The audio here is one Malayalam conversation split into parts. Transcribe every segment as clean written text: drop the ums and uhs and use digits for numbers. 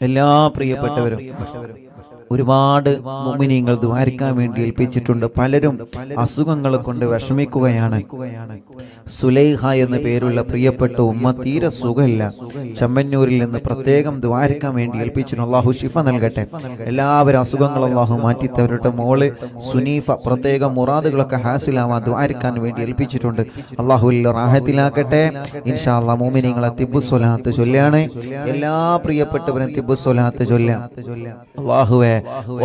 എല്ലാ പ്രിയപ്പെട്ടവരും ഒരുപാട് മുഅ്മിനീങ്ങൾ ദുആരിക്കാൻ വേണ്ടി ഏൽപ്പിച്ചിട്ടുണ്ട്. പലരും അസുഖങ്ങൾ കൊണ്ട് വിഷമിക്കുകയാണ്. സുലൈഹ എന്ന പേരുള്ള പ്രിയപ്പെട്ട ഉമ്മ തീരെ സുഖമില്ല. ചമ്മന്നൂരിൽ നിന്ന് പ്രത്യേകം ദുആരിക്കാൻ വേണ്ടി ഏൽപ്പിച്ചിട്ടുണ്ട്. അല്ലാഹു ശിഫ നൽകട്ടെ. എല്ലാവരും അസുഖങ്ങൾ അല്ലാഹു മാറ്റി തരട്ടെ. മോള് സുനീഫ പ്രത്യേകം മുറാദുകളൊക്കെ ഹാസിലാവാൻ ദുആരിക്കാൻ വേണ്ടി ഏൽപ്പിച്ചിട്ടുണ്ട്. അല്ലാഹു റാഹത്തിലാക്കട്ടെ. ഇൻഷാ അല്ലാഹ് മുഅ്മിനീങ്ങളെ തിബ്ബുസ്സലാത്ത് ചൊല്ലാണ്. എല്ലാ പ്രിയപ്പെട്ടവരും തിബ്ബുസ്സലാത്ത് ചൊല്ലാം. അല്ലാഹുവേ,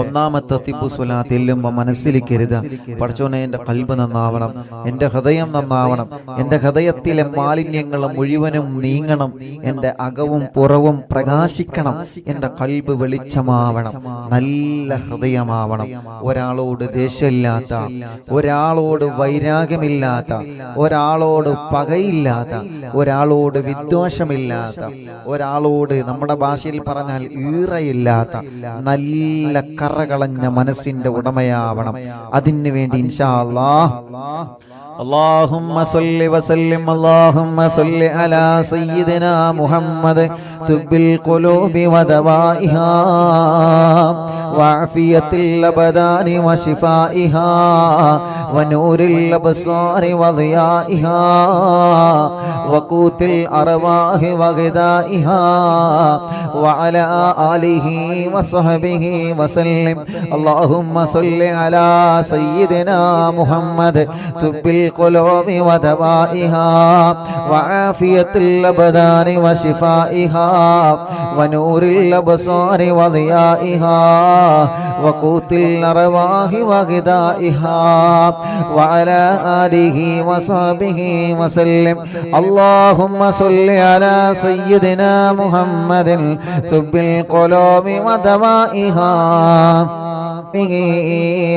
ഒന്നാമത്തെ തിബ്ബുസ്സലാത്ത് എല്ലുമ്പോൾ മനസ്സിലിക്കരുത്, പടച്ചോനെ എൻ്റെ ഖൽബ് നന്നാവണം, എൻ്റെ ഹൃദയം നന്നാവണം, എൻ്റെ ഹൃദയത്തിലെ മാലിന്യങ്ങൾ മുഴുവനും നീങ്ങണം, എൻ്റെ അകവും പുറവും പ്രകാശിക്കണം, എൻ്റെ ഖൽബ് വെളിച്ചമാവണം, നല്ല ഹൃദയമാവണം, ഒരാളോട് ദേഷ്യമില്ലാത്ത, ഒരാളോട് വൈരാഗ്യമില്ലാത്ത, ഒരാളോട് പകയില്ലാത്ത, ഒരാളോട് വിദ്വേഷമില്ലാത്ത, ഒരാളോട് നമ്മുടെ ഭാഷയിൽ പറഞ്ഞാൽ ഈറയില്ലാത്ത നല്ല കറകളഞ്ഞ മനസ്സിന്റെ ഉടമയാവണം. അതിനു വേണ്ടി ഇൻഷാ അല്ലാഹ് اللهم صل وسلم اللهم صل على سيدنا محمد طب القلوب ودوائها وعافية الأبدان وشفائها ونور الأبصار وضيائها وقوت الأرواح وغذائها وعلى آله وصحبه وسلم. اللهم صل على سيدنا محمد طب القلوب ودوائها وعافية الأبدان وشفائها ونور الأبصار وضيائها وقوت الأرواح وغذائها وعلى آله وصحبه وسلم. اللهم صل على سيدنا محمد طب القلوب ودوائها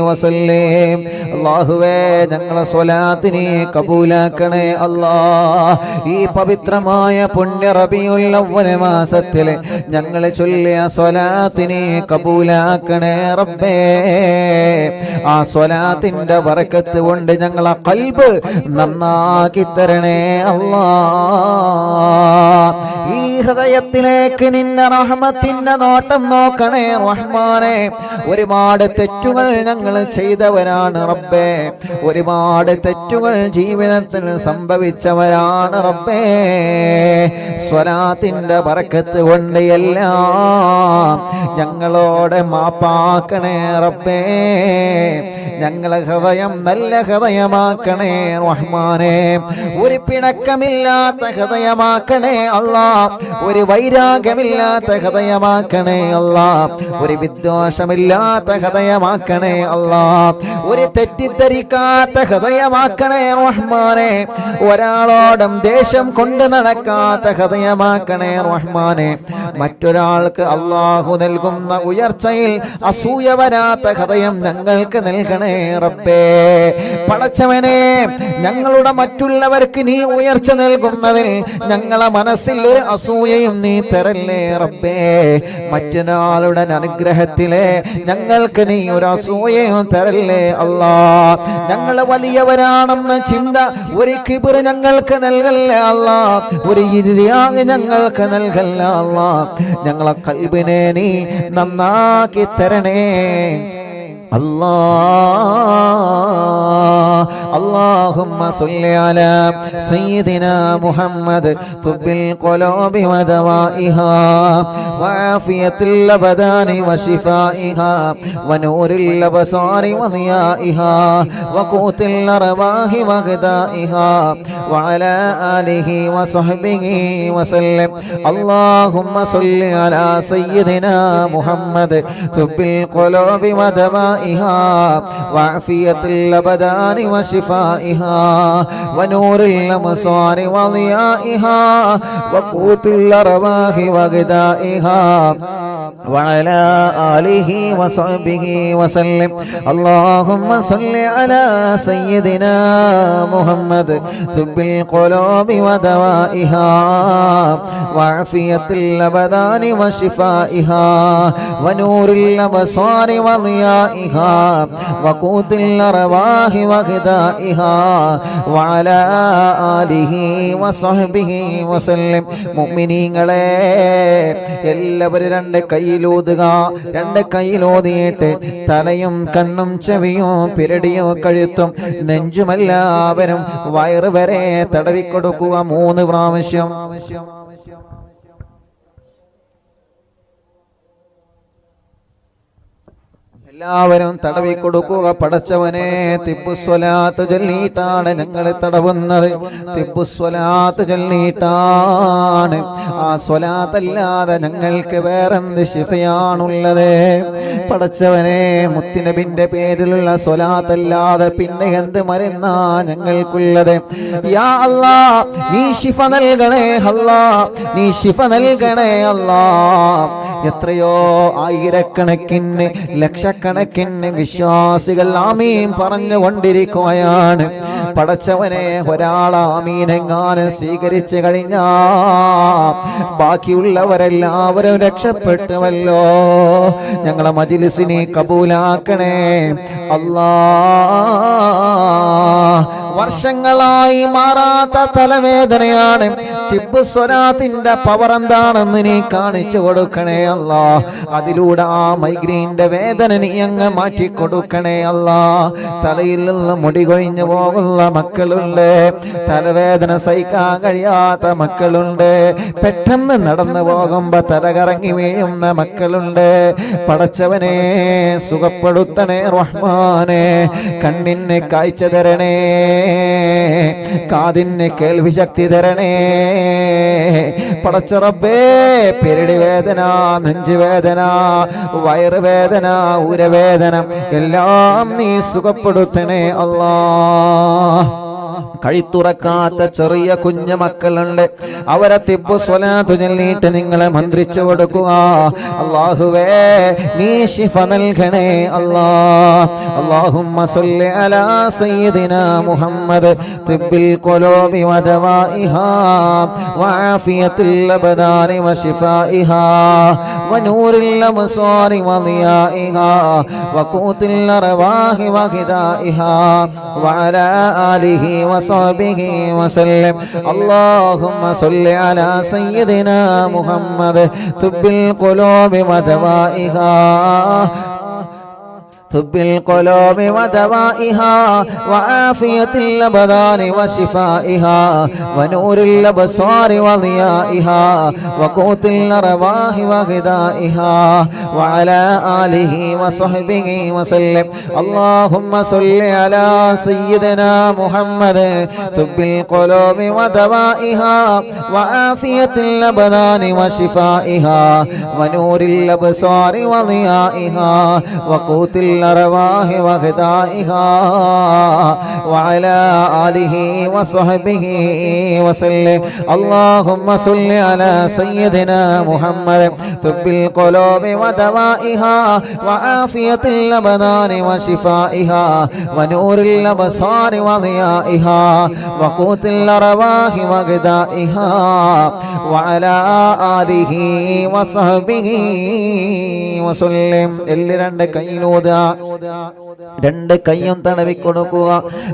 വസല്ലം. അല്ലാഹുവേ, ഞങ്ങളെ സ്വലാത്തിനെ കബൂലാക്കണേ അല്ലാഹ്. ഈ പവിത്രമായ പുണ്യ റബീഉൽ അവ്വൽ മാസത്തിലെ ഞങ്ങൾ ചൊല്ലിയ സ്വലാത്തിനെ കബൂലാക്കണേ റബ്ബേ. ആ സ്വലാത്തിന്റെ ബറക്കത്ത് കൊണ്ട് ഞങ്ങളെ ഖൽബ് നന്നാക്കി തരണേ അല്ലാഹ്. ഈ ഹൃദയത്തിലേക്ക് നിന്റെ റഹ്മത്തിന്റെ നോട്ടം നോക്കണേ റഹ്മാനേ. ഒരുപാട് തെറ്റുകൾ ഞങ്ങൾ ചെയ്തവരാണ് റബ്ബേ, ഒരുപാട് തെറ്റുകൾ ജീവിതത്തിൽ സംഭവിച്ചവരാണ് റബ്ബേ. സ്വലാത്തിന്റെ ബറക്കത്ത് കൊണ്ട് എല്ലാം ഞങ്ങളോട് മാപ്പാക്കണേ റബ്ബേ. ഞങ്ങളെ ഹൃദയം നല്ല ഹൃദയമാക്കണേ റഹ്മാനേ. ഒരു പിണക്കമില്ലാത്ത ഹൃദയമാക്കണേ അല്ലാഹ്, ഒരു വൈരാഗ്യമില്ലാത്ത ഹൃദയമാക്കണേ അല്ലാഹ്, ഒരു വിദ്വേഷമില്ലാത്ത ഹൃദയമാക്കണേ അല്ലാഹ്, ഒരു തെറ്റിദ്ധരിക്കാത്ത ഹൃദയമാക്കണേ റഹ്മാനേ. ഒരാളോടും ദേഷ്യം കൊണ്ട് നടക്കാത്ത ഹൃദയമാക്കണേ റഹ്മാനേ. മറ്റൊരാൾക്ക് അല്ലാഹു നൽകുന്ന ഉയർച്ചയിൽ അസൂയ വരാത്ത ഹൃദയം ഞങ്ങൾക്ക് നൽകണേ റബ്ബേ. പടച്ചവനെ, ഞങ്ങളുടെ മറ്റുള്ളവർക്ക് നീ ഉയർച്ച നൽകുന്നതിൽ ഞങ്ങളെ മനസ്സിൽ ഒരു അസൂയയും നീ തരല്ലേ റബ്ബേ. മറ്റൊരാളുടെ അനുഗ്രഹത്തിലെ ഞങ്ങൾക്ക് നീ ഒരു അസൂയയും തരല്ലേ അല്ലാഹ്. ഞങ്ങൾ വലിയവരാണെന്ന ചിന്ത, ഒരു കിബിർ ഞങ്ങൾക്ക് നൽകല്ലേ അല്ലാഹ്, ഒരു ഇരിയാഗ് ഞങ്ങൾക്ക് നൽകല്ലേ അല്ലാഹ്. ഞങ്ങളെ ഖൽബിനെ നീ നന്നാക്കി തരണേ اللهم صل على سيدنا محمد طب القلوب ودوائها وعافية الأبدان وشفائها ونور الأبصار وضيائها وقوت الأرواح وغذائها وعلى آله وصحبه وسلم. اللهم صل على سيدنا محمد طب القلوب ودوائها وعافية الأبدان وشفائها ونور الأبصار وضيائها وقوت الأرواح وغذائها وعلى آله وصحبه وسلم. اللهم صل على سيدنا محمد طب القلوب ودوائها وعافية الأبدان وشفائها ونور الأبصار وضيائها وقوت الأرواح وغذائها وعلى آله وصحبه وسلم. മുഅ്മിനീങ്ങളെ എല്ലാവരും രണ്ട് കൈയിലോതിയിട്ട് തലയും കണ്ണും ചെവിയും പിരടിയും കഴുത്തും നെഞ്ചുമെല്ലാവരും വയറ് വരെ തടവിക്കൊടുക്കുക 3 പ്രാവശ്യം. എല്ലാവരും തടവി കൊടുക്കുക. പടച്ചവനെ, തിബ്ബുസ്വലാത്ത് ചൊല്ലിയിട്ടാണ് ഞങ്ങൾ തടവുന്നത്. തിബ്ബുസ്വലാത്ത് ചൊല്ലിയിട്ടാണ്. ആ സ്വലാത്തല്ലാതെ ഞങ്ങൾക്ക് വേറെന്ത് ശിഫയാണുള്ളത്? പടച്ചവനെ, മുത്തുനബിന്റെ പേരിലുള്ള സ്വലാത്തല്ലാതെ പിന്നെ എന്ത് മരുന്നാ ഞങ്ങൾക്കുള്ളത്? യാ അല്ലാ, നീ ശിഫ നൽകണേ അല്ലാ, നീ ശിഫ നൽകണേ അല്ലാ. എത്രയോ ആയിരക്കണക്കിന് ലക്ഷക്കണക്കിന് വിശ്വാസികൾ ആമീൻ പറഞ്ഞുകൊണ്ടിരിക്കുകയാണ്. പടച്ചവനെ, ഒരാൾ ആമീനെങ്ങാനും സ്വീകരിച്ചു കഴിഞ്ഞാ ബാക്കിയുള്ളവരെല്ലാവരും രക്ഷപ്പെട്ടുവല്ലോ. ഞങ്ങളെ മജ്‌ലിസിനെ കബൂലാക്കണേ അല്ലാ. വർഷങ്ങളായി മാറാത്ത തലവേദനയാണ്. തിബ്ബുസ്വലാത്തിന്റെ പവർ എന്താണെന്ന് നീ കാണിച്ചു കൊടുക്കണേ അല്ലാ. അതിലൂടെ ആ മൈഗ്രെയിന്റെ വേദന നീ അങ്ങ് മാറ്റി കൊടുക്കണേ അല്ലാ. തലയിൽ നിന്ന് മുടി കൊഴിഞ്ഞു പോകുന്ന മക്കളുണ്ട്, തലവേദന സഹിക്കാൻ കഴിയാത്ത മക്കളുണ്ട്, പെട്ടെന്ന് നടന്നു പോകുമ്പോ തലകറങ്ങി വീഴുന്ന മക്കളുണ്ട്. പടച്ചവനെ, സുഖപ്പെടുത്തണേ റഹ്മാനെ. കണ്ണിന് കാഴ്ച തരണേ, കാതിന് കേൾവി ശക്തി തരണേ പടച്ച റബ്ബേ. പെരടി വേദന, നെഞ്ചുവേദന, വയറുവേദന, ഉരവേദന എല്ലാം നീ സുഖപ്പെടുത്തണേ അല്ലാ. കഴുത്തുറക്കാത്ത ചെറിയ കുഞ്ഞു മക്കളുണ്ട്, അവരെ തിബ്ബുസ്വലാത്ത് ചൊല്ലിയിട്ട് നിങ്ങളെ മന്ത്രിച്ചു കൊടുക്കുക. അല്ലാഹുവേ, നീ ശിഫ നൽകണേ അല്ലാ. അല്ലാഹുമ്മ സ്വല്ലി അലാ സയ്യിദിനാ മുഹമ്മദ് തിബ്ബിൽ ഖുലൂബി വദവാഇഹാ വആഫിയത്തിൽ അബ്ദാനി വശിഫാഇഹാ വനൂറിൽ അബ്സാരി വദിയാഇഹാ വഖൂത്തിൽ അർവാഹി വഗിദാഇഹാ വഅലാ ആലിഹി وصحبه وسلم. اللهم صل على سيدنا محمد طب القلوب ودوائها طب القلوب ودوائها وعافية الأبدان وشفائها ونور الأبصار وضيائها وقوت الأرواح وغذائها وعلى آله وصحبه وسلم. اللهم صل على سيدنا محمد طب القلوب ودوائها وعافية الأبدان وشفائها ونور الأبصار وضيائها وقوت الأرواح وغذائها وعلى آله وصحبه وسلم. اللهم صل على سيدنا محمد طب القلوب ودوائها وعافية الأبدان وشفائها ونور الأبصار وضيائها وقوت الأرواح وغذائها وعلى آله وصحبه وسلم. രണ്ട് കൈയിലൂതാ, രണ്ട് കൈയും തടവി കൊടുക്കുക.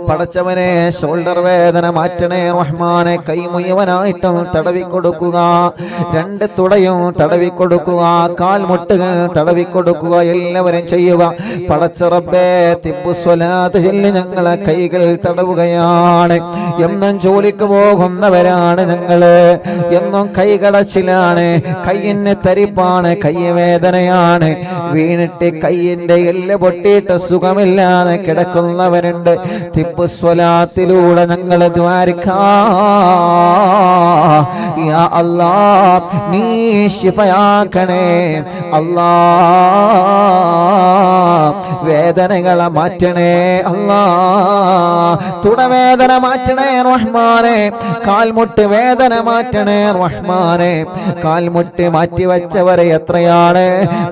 പടച്ചവനെ, ഷോൾഡർ വേദന മാറ്റണേ റഹ്മാനെ. കൈ മുഴുവനായിട്ടും തടവി കൊടുക്കുക. രണ്ട് തുടയും തടവി കൊടുക്കുക, കാൽമുട്ടുകൾ തടവി കൊടുക്കുക. എല്ലാവരും ചെയ്യുക. പടച്ച റബ്ബേ, തിബ്ബുസ്വലാത്ത് ചൊല്ലി ഞങ്ങളെ കൈകൾ തടവുകയാണ്. എന്നും ജോലിക്ക് പോകുന്നവരാണ് ഞങ്ങള്, എന്നും കൈകടച്ചിലാണ്, കയ്യിന് തരിപ്പാണ്, കൈ വേദനയാണ്. വീണിട്ട് കയ്യിന്റെ എല്ല് പൊട്ടിയിട്ട് സുഖമില്ലാതെ കിടക്കുന്നവരുണ്ട്. തിബ്ബുസ്വലാത്തിലൂടെ ഞങ്ങൾ ദ്വാരക്കാ. യാ അല്ലാ, നീ ശിഫയാക്കണേ അല്ലാ. വേദനകളെ മാറ്റണേ അല്ലാ, തുടവേദന മാറ്റണേ റഹ്മാനെ, കാൽമുട്ട് വേദന മാറ്റണേ റഹ്മാനെ. കാൽമുട്ട് മാറ്റിവെച്ചവരെ എത്രയാണ്,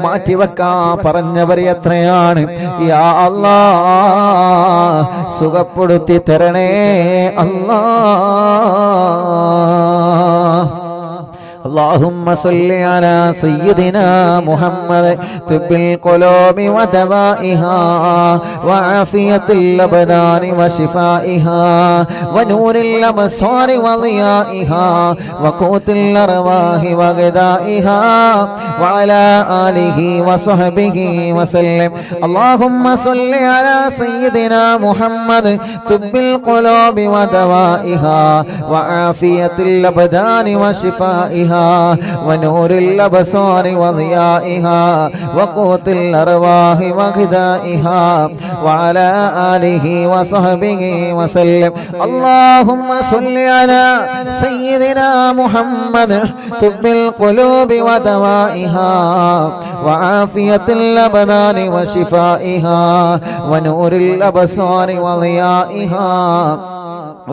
മാറ്റിവെക്കാൻ പറഞ്ഞവർ എത്രയാണ്. യാ അല്ലാ, സുഖപ്പെടുത്തി തരണേ അല്ലാ. اللهم صل على سيدنا محمد طب القلوب ودوائها وعافية الأبدان وشفائها ونور الأبصار وضيائها وقوت الأرواح وغذائها وعلى آله وصحبه وسلم. اللهم صل على سيدنا محمد طب القلوب ودوائها وعافية الأبدان وشفائها ونور الأبصار وضيائها وقوت الأرواح وغذائها وعلى آله وصحبه وسلم. اللهم صل على سيدنا محمد طب القلوب ودوائها وعافية الأبدان وشفائها ونور الأبصار وضيائها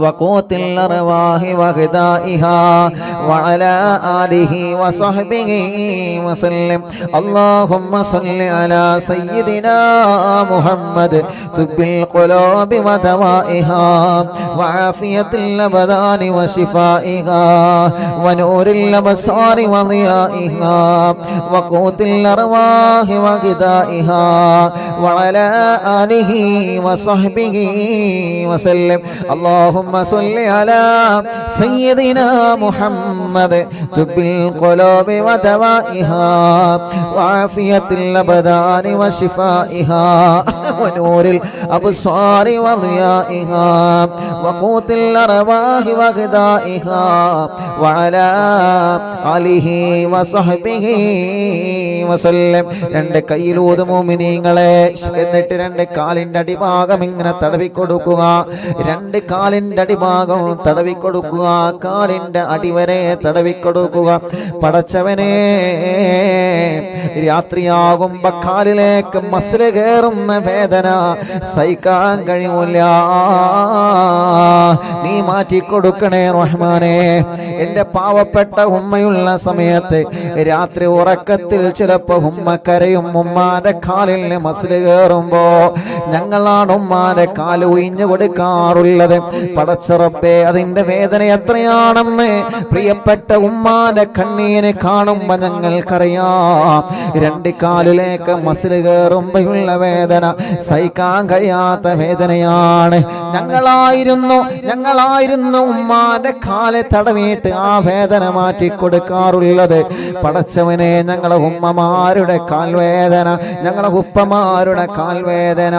وقوت الأرواح وغذائها وعلى آله وصحبه وسلم. اللهم صل على سيدنا محمد طب القلوب ودوائها وعافية الأبدان وشفائها ونور الأبصار وضيائها وقوت الأرواح وغذائها وعلى آله وصحبه وسلم. اللهم صل على سيدنا محمد طب القلوب ودوائها وعافية الأبدان وشفائها ونور الأبصار وضيائها وقوت الأرواح وغذائها وعلى آله وصحبه വസല്ലം. രണ്ട് കൈയിലൂത് മോമിനീങ്ങളെ, എന്നിട്ട് രണ്ട് കാലിന്റെ അടിഭാഗം ഇങ്ങനെ തടവിക്കൊടുക്കുക, രണ്ട് കാലിന്റെ അടിഭാഗം തടവിക്കൊടുക്കുക, കാലിന്റെ അടിവരെ തടവിക്കൊടുക്കുക. പടച്ചവനെ, രാത്രിയാകുമ്പോ കാലിലേക്ക് മസില് കയറുന്ന വേദന സഹിക്കാൻ കഴിയൂല, നീ മാറ്റിക്കൊടുക്കണേ റഹ്മാനെ. എന്റെ പാവപ്പെട്ട ഉമ്മയുള്ള സമയത്ത് രാത്രി ഉറക്കത്തിൽ ചിലപ്പോ ഉമ്മ കരയും. ഉമ്മാന്റെ കാലിൽ മസില് കയറുമ്പോ ഞങ്ങളാണ് ഉമ്മാന്റെ കാല് ഒഴിഞ്ഞു കൊടുക്കാറുള്ളത്. പടച്ചറപ്പേ, അതിന്റെ വേദന എത്രയാണെന്ന് പ്രിയപ്പെട്ട ഉമ്മാന്റെ കണ്ണീര് കാണുമ്പോ ഞങ്ങൾക്കറിയാം. രണ്ട് കാലിലേക്ക് മസില് കയറുമ്പോഴുള്ള വേദന സഹിക്കാൻ കഴിയാത്ത വേദനയാണ്. ഞങ്ങളായിരുന്നു ഉമ്മാന്റെ കാല് തടവിയിട്ട് ആ വേദന മാറ്റി കൊടുക്കാറുള്ളത്. പടച്ചവനെ, ഞങ്ങളെ ഉമ്മമാരുടെ കാൽവേദന, ഞങ്ങളെ ഉപ്പമാരുടെ കാൽവേദന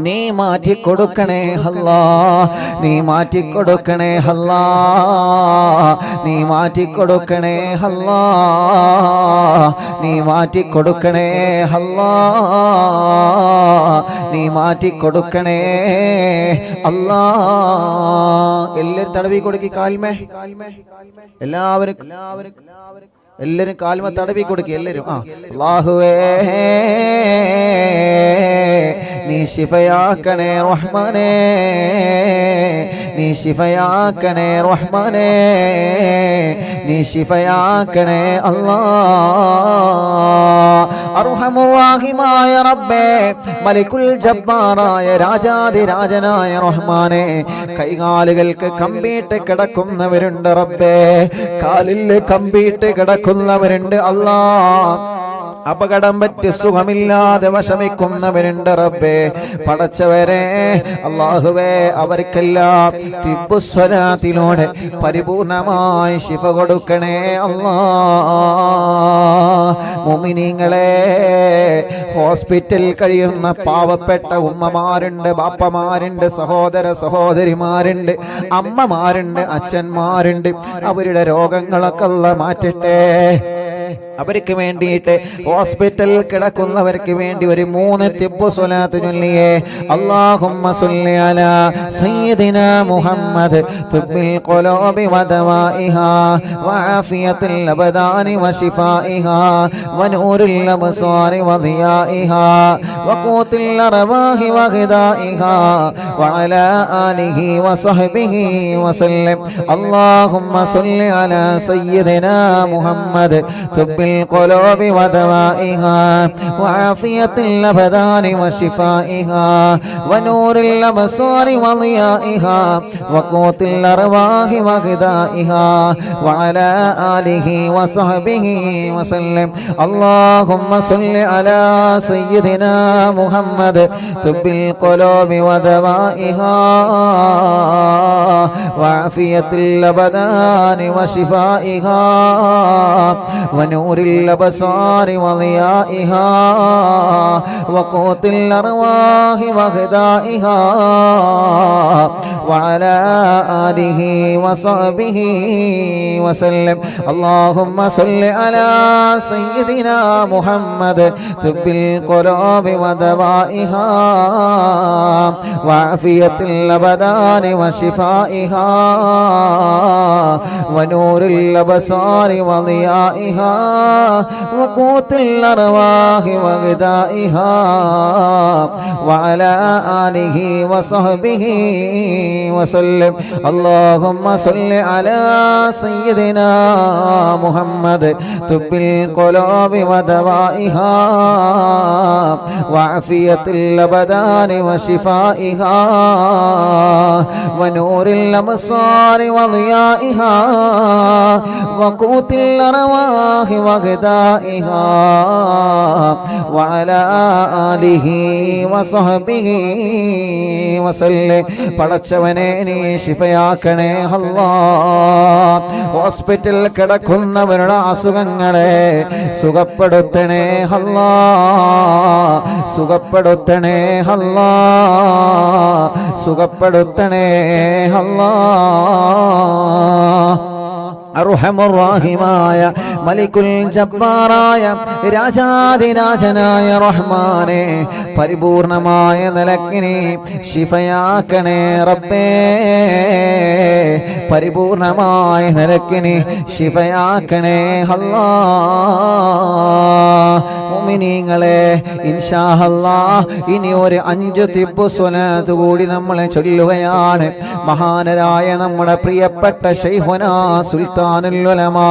നീ മാറ്റിക്കൊടുക്കണേ അല്ലാ, നീ മാറ്റിക്കൊടുക്കണേ അല്ലാ, നീ മാറ്റിക്കൊടുക്കണേ അല്ലാ, നീ മാറ്റിക്കൊടുക്കണേ അല്ലാ, നീ മാറ്റിക്കൊടുക്കണേ അല്ലാ. എല്ലാവരും തടവി കൊടുക്കി കാൽമേ, എല്ലാവരും കാൽമ തടവി കൊടുക്കി എല്ലാവരും. അല്ലാഹുവേ, നീ ശിഫയാക്കണേ റഹ്മാനേ, നീ ശിഫയാക്കണേ റഹ്മാനേ, നീ ശിഫയാക്കണേ അല്ലാ. അർഹമുർ-റഹീമായ റബ്ബേ, മലിക്കുൽ ജബ്ബാറായ രാജാധിരാജനായ റഹ്മാനേ, കൈകാലുകൾക്ക് കമ്പിയിട്ട് കിടക്കുന്നവരുണ്ട് റബ്ബേ, കാലിൽ കമ്പിയിട്ട് കിടക്കുന്നവരുണ്ട് അല്ലാ. അപകടം പറ്റി സുഖമില്ലാതെ വിഷമിക്കുന്നവരുണ്ട് റബ്ബേ. പടച്ചവരെ, അല്ലാഹുവേ, അവർക്കെല്ലാം തിബ്ബുസ്വലാത്തിലൂടെ പരിപൂർണമായി ശിഫ കൊടുക്കണേ അല്ലാ. മുഅ്മിനീങ്ങളെ, ഹോസ്പിറ്റലിൽ കഴിയുന്ന പാവപ്പെട്ട ഉമ്മമാരുണ്ട്, ബാപ്പമാരുണ്ട്, സഹോദര സഹോദരിമാരുണ്ട്, അമ്മമാരുണ്ട്, അച്ഛന്മാരുണ്ട്. അവരുടെ രോഗങ്ങളൊക്കെ അല്ലാഹ് മാറ്റട്ടെ. അവർക്ക് വേണ്ടിയിട്ട് ഹോസ്പിറ്റലിൽ കിടക്കുന്നവർക്ക് വേണ്ടി ഒരു 3 തിബ്ബ് സ്വലാത്ത് ചൊല്ലിയേ. അല്ലാഹുമ്മ സ്വല്ലി അലാ സയ്യിദിനാ മുഹമ്മദ് തുബ്ബിൽ ഖുലൂബി വദവാഇഹാ വആഫിയത്തിൽ അബ്ദാനി വശിഫാഇഹാ വനൂറിൽ അബ്സാരി വദിയാഇഹാ വഖൂത്തിൽ അർവാഹി വഗദാഇഹാ വഅലാ ആലിഹി വസഹ്ബിഹി വസല്ലം. അല്ലാഹുമ്മ സ്വല്ലി അലാ സയ്യിദിനാ മുഹമ്മദ് തുബ്ബിൽ القلوب ودوائها وعافية الأبدان وشفائها ونور الأبصار وضيائها وقوت الأرواح وغذائها وعلى آله وصحبه وسلم. اللهم صل على سيدنا محمد طب القلوب ودوائها وعافية الأبدان وشفائها ونور الأبصار وضيائها وقوت الأرواح وغذائها وعلى آله وصحبه وسلم. اللهم صل على سيدنا محمد طب القلوب ودوائها وعافية الأبدان وشفائها ونور الأبصار وضيائها وقوت الأرواح وغذائها وعلى آله وصحبه وسلم. اللهم صل على سيدنا محمد طب القلوب ودوائها وعافية الأبدان وشفائها ونور الأبصار وضيائها وقوت الأرواح وغذائها وعلى آله وصحبه وسلم. പടച്ചവനെ നീ ശിഫയാക്കണേ അല്ലാഹ്. ഹോസ്പിറ്റലിൽ കിടക്കുന്നവരുടെ അസുഖങ്ങളെ സുഖപ്പെടുത്തണേ അല്ലാഹ്. സുഖപ്പെടുത്തണേ അല്ലാഹ്. സുഖപ്പെടുത്തണേ അല്ലാഹ്. അർഹമുർറഹീമായ മലിക്കുൽ ജബ്ബാറായ രാജാധിരാജനായ റഹ്മാനെ പരിപൂർണമായ നിലക്കിനെ ശിഫയാക്കണേ റബ്ബേ. പരിപൂർണമായ നിലക്കിനെ ശിഫയാക്കണേ അല്ലാഹ്. മുഅ്മിനീങ്ങളെ ഇൻഷാ അല്ലാഹ് ഇനി ഒരു 5 തിബ്ബ് സ്വലാത്ത് കൂടി നമ്മൾ ചൊല്ലുകയാണ്. മഹാനരായ നമ്മുടെ പ്രിയപ്പെട്ട ശൈഖുനാ സുൽത്താനുൽ ഉലമാ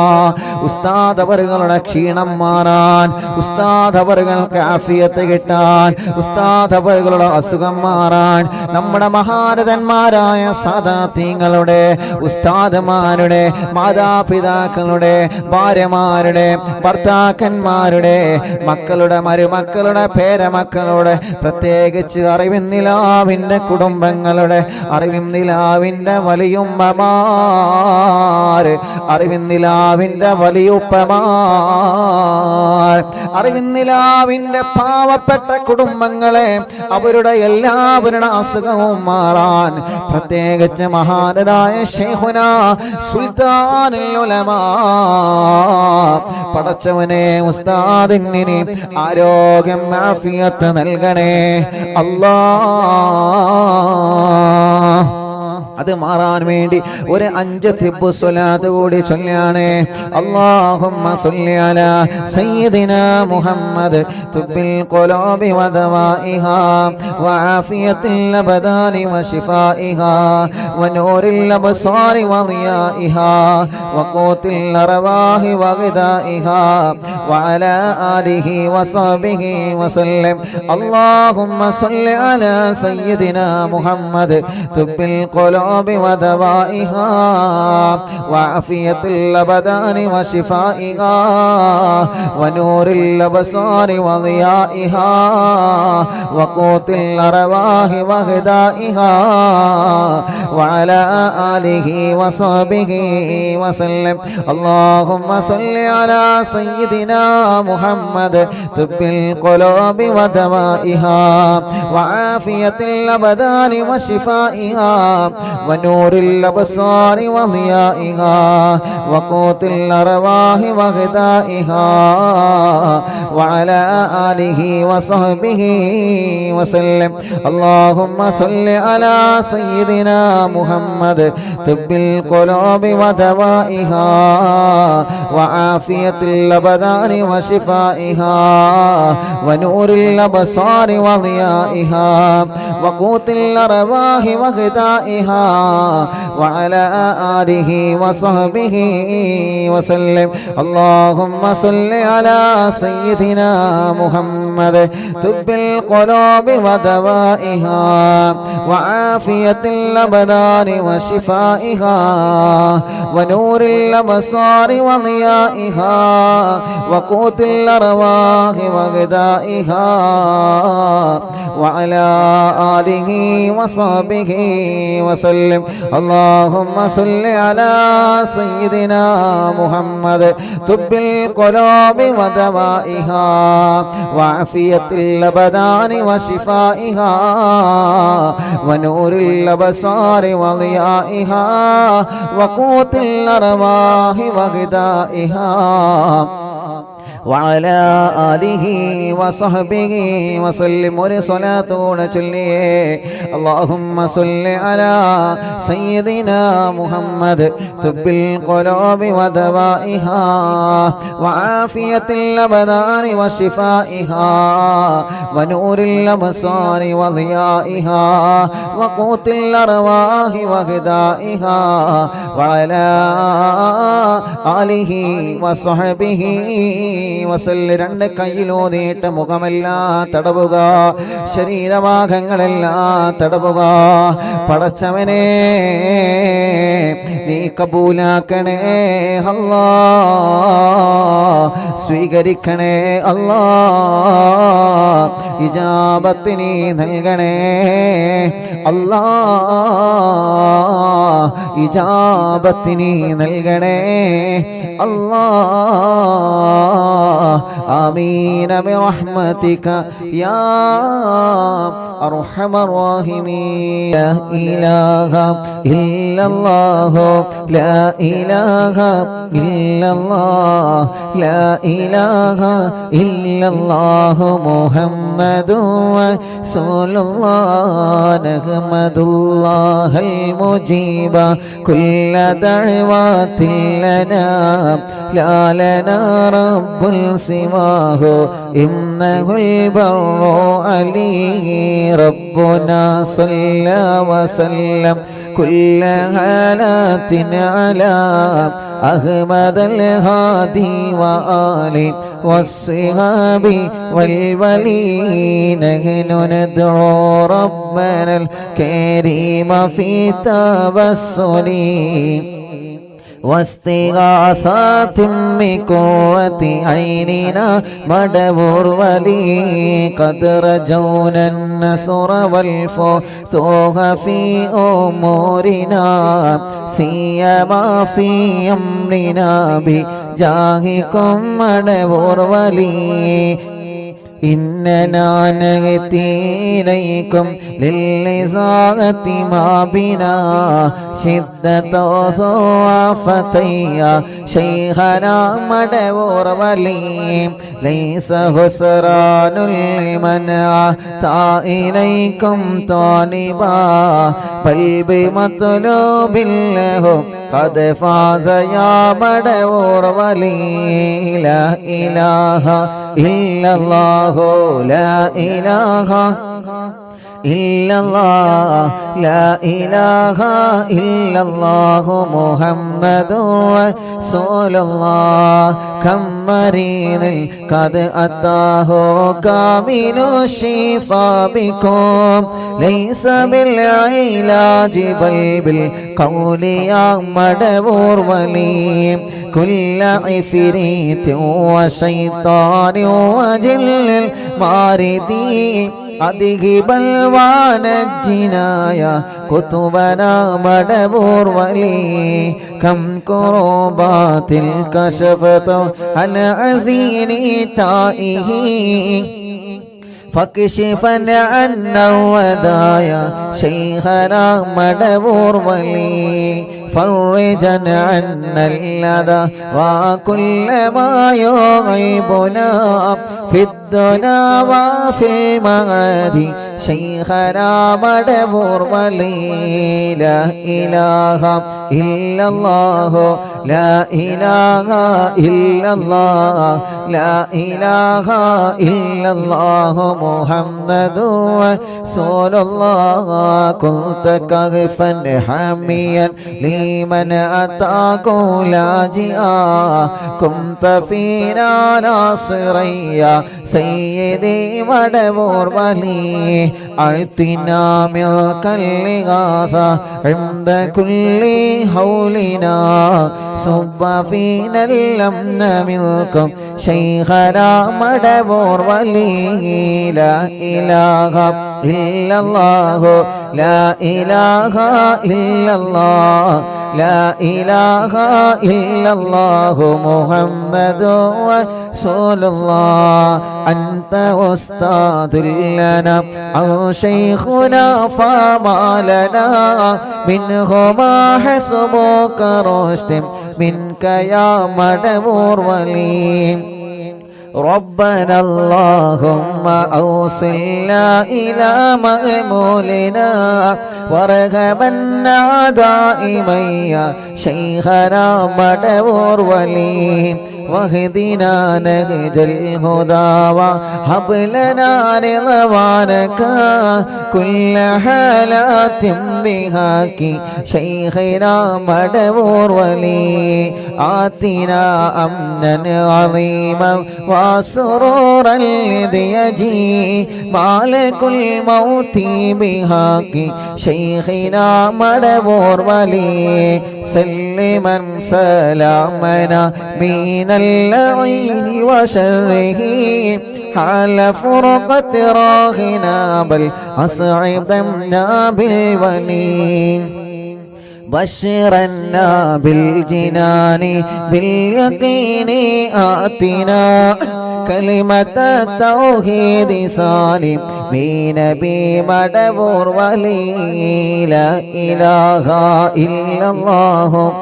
ഉസ്താദ് അവറുകളുടെ ക്ഷീണം മാറാൻ, ഉസ്താദ് അവറുകൾക്ക് ആഫിയത്ത് കിട്ടാൻ, ഉസ്താദ് അവറുകളുടെ അസുഖം മാറാൻ, നമ്മുടെ മഹാരഥന്മാരായ സാദാത്യങ്ങളുടെ ഉസ്താദുമാരുടെ മാതാപിതാക്കളുടെ ഭാര്യമാരുടെ ഭർത്താക്കന്മാരുടെ മക്കളുടെ മരുമക്കളുടെ പേരമക്കളുടെ പ്രത്യേകിച്ച് അറിവിന്നിലാവിൻ്റെ കുടുംബങ്ങളുടെ അറിവിന്നിലാവിൻ്റെ വലിയുമ്മമാർ, അറിവിന്നിലാവിൻ്റെ വലിയുപ്പമാർ, അറിവിന്നിലാവിൻ്റെ പാവപ്പെട്ട കുടുംബങ്ങളെ അവരുടെ എല്ലാവരുടെ അസുഖവും മാറാൻ പ്രത്യേകിച്ച് മഹാനായ ശൈഖുനാ സുൽത്താനുൽ ഉലമാ പടച്ചവനെ ഉസ്താദിന് ആരോഗ്യം ആഫിയത്ത് നൽകണേ അല്ലാഹ്. അത് മാറാൻ വേണ്ടി ഒരു 5 തിബ്ബ് സ്വലാത്ത് കൂടി ചൊല്ലാണ്. അല്ലാഹുമ്മ സ്വല്ലി അലാ സയ്യിദിനാ മുഹമ്മദ് തുബ്ബിൽ ഖുലൂബി വദവാഇഹാ വആഫിയത്തിൽ അബ്ദാനി വശിഫാഇഹാ വനൂറിൽ അബ്സാരി വദിയാഇഹാ വഖൂത്തിൽ അർവാഹി വഗദാഇഹാ വഅലാ ആലിഹി വസഹ്ബിഹി വസല്ലം. അല്ലാഹുമ്മ സ്വല്ലി അലാ സയ്യിദിനാ മുഹമ്മദ് തുബ്ബിൽ ഖുലൂബി ودوائها وعافية الأبدان وشفائها ونور الأبصار وضيائها وقوت الأرواح وغذائها وعلى آله وصحبه وسلم. اللهم صل على سيدنا محمد طب القلوب ودوائها وعافية الأبدان وشفائها ونور الأبصار وضيائها وقوت الأرواح وغذائها وعلى آله وصحبه وسلم. اللهم صل على سيدنا محمد طب القلوب ودوائها وعافية الأبدان وشفائها ونور الأبصار وضيائها وقوت الأرواح وغذائها وعلى آله وصحبه وسلم. اللهم صل على سيدنا محمد طب القلوب ودوائها وعافية الأبدان وشفائها ونور الأبصار وضيائها وقوت الأرواح وغذائها وعلى آله وصحبه وسلم. اللهم صل على سيدنا محمد طب القلوب ودوائها وعافية الأبدان وشفائها ونور الأبصار وضيائها وقوت الأرواح وغذائها وعلى آله وصحبه وسلم. ഒരു സ്വലാത്തോടെ ചൊല്ലിയേ اللهم صل على سيدنا محمد طب القلوب ودوائها وعافية الأبدان وشفائها ونور الأبصار وضيائها وقوت الأرواح وغذائها وعلى آله وصحبه വസല്ല. രണ്ട് കയ്യിലോതിയിട്ട് മുഖമെല്ലാം തടവുക, ശരീരഭാഗങ്ങളെല്ലാം തടവുക. പടച്ചവനെ നീ കബൂലാക്കണേ അല്ലാ, സ്വീകരിക്കണേ അല്ലാ, ഇജാബത്ത് നീ നൽകണേ അല്ലാ, ഇജാബത്ത് നീ നൽകണേ അല്ലാ. آمين برحمتك يا أرحم الراحمين. لا إله إلا الله لا إله إلا الله لا إله إلا الله محمد رسول الله. نحمد الله المجيب كل دعوات لنا لا لنا رب سواه إنه البر عليه ربنا صلى وسلم كل حالات على أحمد الهادي وآله والصحاب والولين. نحن ندعو ربنا الكريم في توسل واستغاثات بقرة عيننا مدبر ولي قد رجونا النصر والفتوح في أمورنا سيما في أمرنا بجاهكم مدبر ولي. إننا نأتي إليكم للإزاغة ما بنا شدة ضعفتي شيخنا مدبور ولي. ليس خسران لمن أتى إليكم طالبا بل بمطلوب له قد فاز يا مدبور ولي. لا إله إلا الله لا إله إلا الله لا إله إلا الله محمد رسول الله. كم مريض قد أتاه كامل الشفاء بكم ليس بالعلاج بل بالقول يا مدبور ولي. كل عفريت وشيطان وجل الماردين أذهب الوانجنا يا كتبنا مدبور ولي. كم كربات كشفت عن عزين تائه فاكشفا عنا الردايا شيخنا مدبور ولي فرجا عنا اللذى وكل ما يغيبنا في الدنيا وفي المعاد شيخنا مدبور ولي لا إله إلا الله لا إله إلا الله لا إله إلا الله محمد رسول الله كنت كغفا حاميا لمن أتاك لاجئا كنت فينا ناصريا سيدي مدبور ولي أعطنا ملك الإغاثة عند كل حولنا صب فينا الأمن منكم شيخنا مدبور ولي لا إله إلا الله لا إله إلا الله لا إله إلا الله محمد رسول الله أنت أستاذ لنا أو شيخنا فما لنا منهما حسبك رشد منك يا مدبور ولي ربنا اللهم أوصلنا إلى مأمولنا وارغبنا دائما يا شيخنا مدبور ولي واهدنا نهج الهدى وهب لنا رضوانك كل حالات بهاك شيخنا مدبور ولي آتنا أمنا عظيما وسرورا الذي يجي مالك الموت بهاك شيخنا مدبور ولي سلما سلامنا من اللعين وشره حال فرقة راهنا بل أصعدنا بالولي بشرنا بالجنان باليقين آتنا كلمة التوحيد سالم بنبي مدبور ولي لا إله إلا الله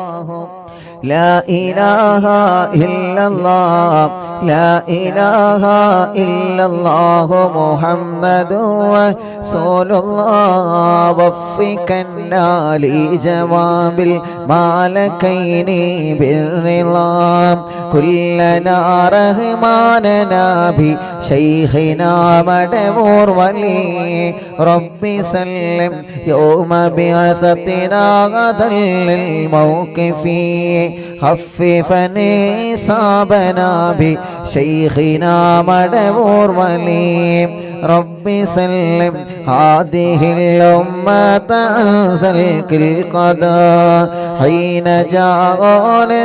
لا إله إلا الله لا إله إلا الله محمد رسول الله وفقنا لجواب المالكين بالرضا كلنا رحماننا بشيخنا مدبور ولي ربي سلم يوم بعثتنا غدا للموقف خففني صابنا بشيخنا مدبور ولي ربي سلم هذه الأمة أنزلك القضاء حين جاء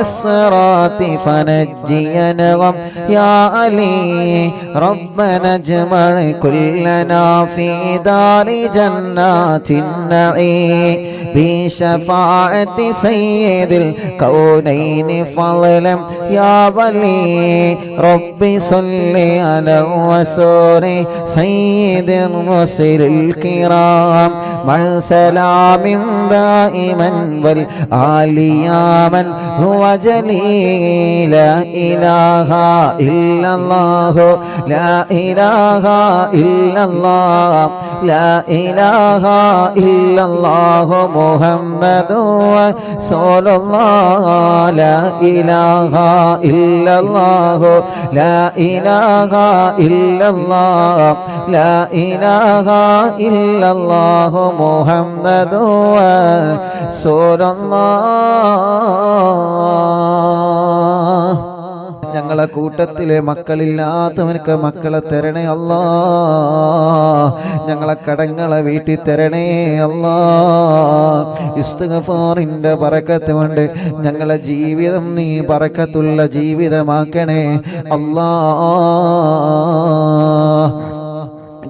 الصراط فنجينا يا علي ربنا اجمع كلنا في دار جنات النعيم بشفاعة سيد الكونين فضلا يا ولي ربي صل على الرسول سيد الرسل الكرام مع سلام دائما والآل يا من هو جليل لا إله إلا الله لا إله إلا الله لا إله إلا الله محمد رسول الله لا إله إلا الله لا إله إلا الله لا إله إلا الله محمد رسول الله ഞങ്ങളെ കൂട്ടത്തിലെ മക്കളില്ലാത്തവർക്ക് മക്കളെ തരണേ അല്ലാ ഞങ്ങളെ കടങ്ങളെ വീട്ടി തരണേ അല്ലാ ഇസ്തിഗ്ഫാറിന്റെ ബറക്കത്ത് കൊണ്ട് ഞങ്ങളെ ജീവിതം നീ ബറക്കത്തുള്ള ജീവിതമാക്കണേ അല്ലാ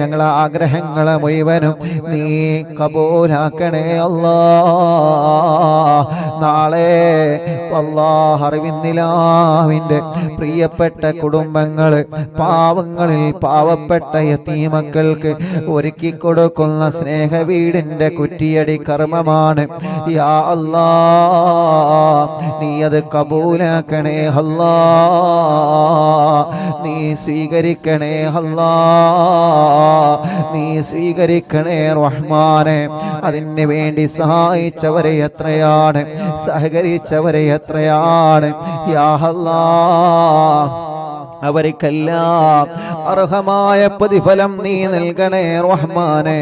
ഞങ്ങളെ ആഗ്രഹങ്ങളെ മുഴുവനും നീ കബൂലാക്കണേ അല്ലാ. നാളെ അല്ലാഹ് അറിവിന്നിലാവിൻ്റെ പ്രിയപ്പെട്ട കുടുംബങ്ങൾ പാവങ്ങളിൽ പാവപ്പെട്ട യതീമക്കൾക്ക് ഒരുക്കി കൊടുക്കുന്ന സ്നേഹവീടിൻ്റെ കുറ്റിയടി കർമ്മമാണ്. യാ അല്ലാ, നീ അത് കബൂലാക്കണേ അല്ലാ, നീ സ്വീകരിക്കണേ അല്ലാ, നീ സ്വീകരിക്കണേ റഹ്മാനെ. അതിന് വേണ്ടി സഹായിച്ചവരെ എത്രയാണ്, സഹകരിച്ചവരെ എത്രയാണ്. യാ അല്ലാഹ്, അവർക്കെല്ലാം അർഹമായ പ്രതിഫലം നീ നൽകണേ റഹ്മാനെ,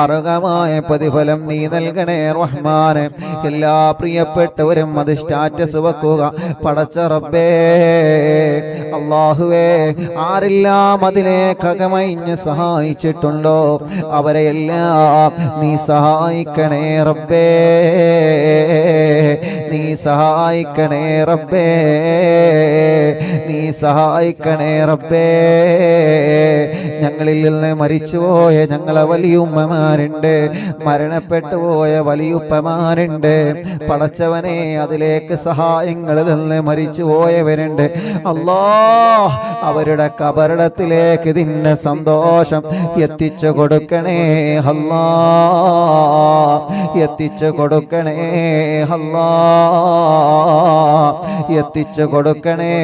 അർഹമായ പ്രതിഫലം നീ നൽകണേ റഹ്മാനെ. എല്ലാ പ്രിയപ്പെട്ടവരും അത് സ്റ്റാറ്റസ് വെക്കുക. പടച്ച റബ്ബേ, അല്ലാഹുവേ, ആരെല്ലാം അതിലേക്ക് അകമഴിഞ്ഞ് സഹായിച്ചിട്ടുണ്ടോ അവരെയെല്ലാം നീ സഹായിക്കണേ റബ്ബേ, നീ സഹായിക്കണേ റബ്ബേ, നീ സഹായിക്കണേ റബ്ബേ. ഞങ്ങളിൽ നിന്ന് മരിച്ചുപോയ ഞങ്ങളെ വലിയുമ്മമാരുണ്ട്, മരണപ്പെട്ടു പോയ വലിയുപ്പമാരുണ്ട്. പടച്ചവനെ, അതിലേക്ക് സഹായങ്ങൾ നിന്ന് മരിച്ചു പോയവരുണ്ട്. അല്ലാഹ്, അവരുടെ കബറിടത്തിലേക്ക് ഇതിൻ്റെ സന്തോഷം എത്തിച്ചു കൊടുക്കണേ അല്ലാഹ്, എത്തിച്ചു കൊടുക്കണേ അല്ലാഹ്, എത്തിച്ചു കൊടുക്കണേ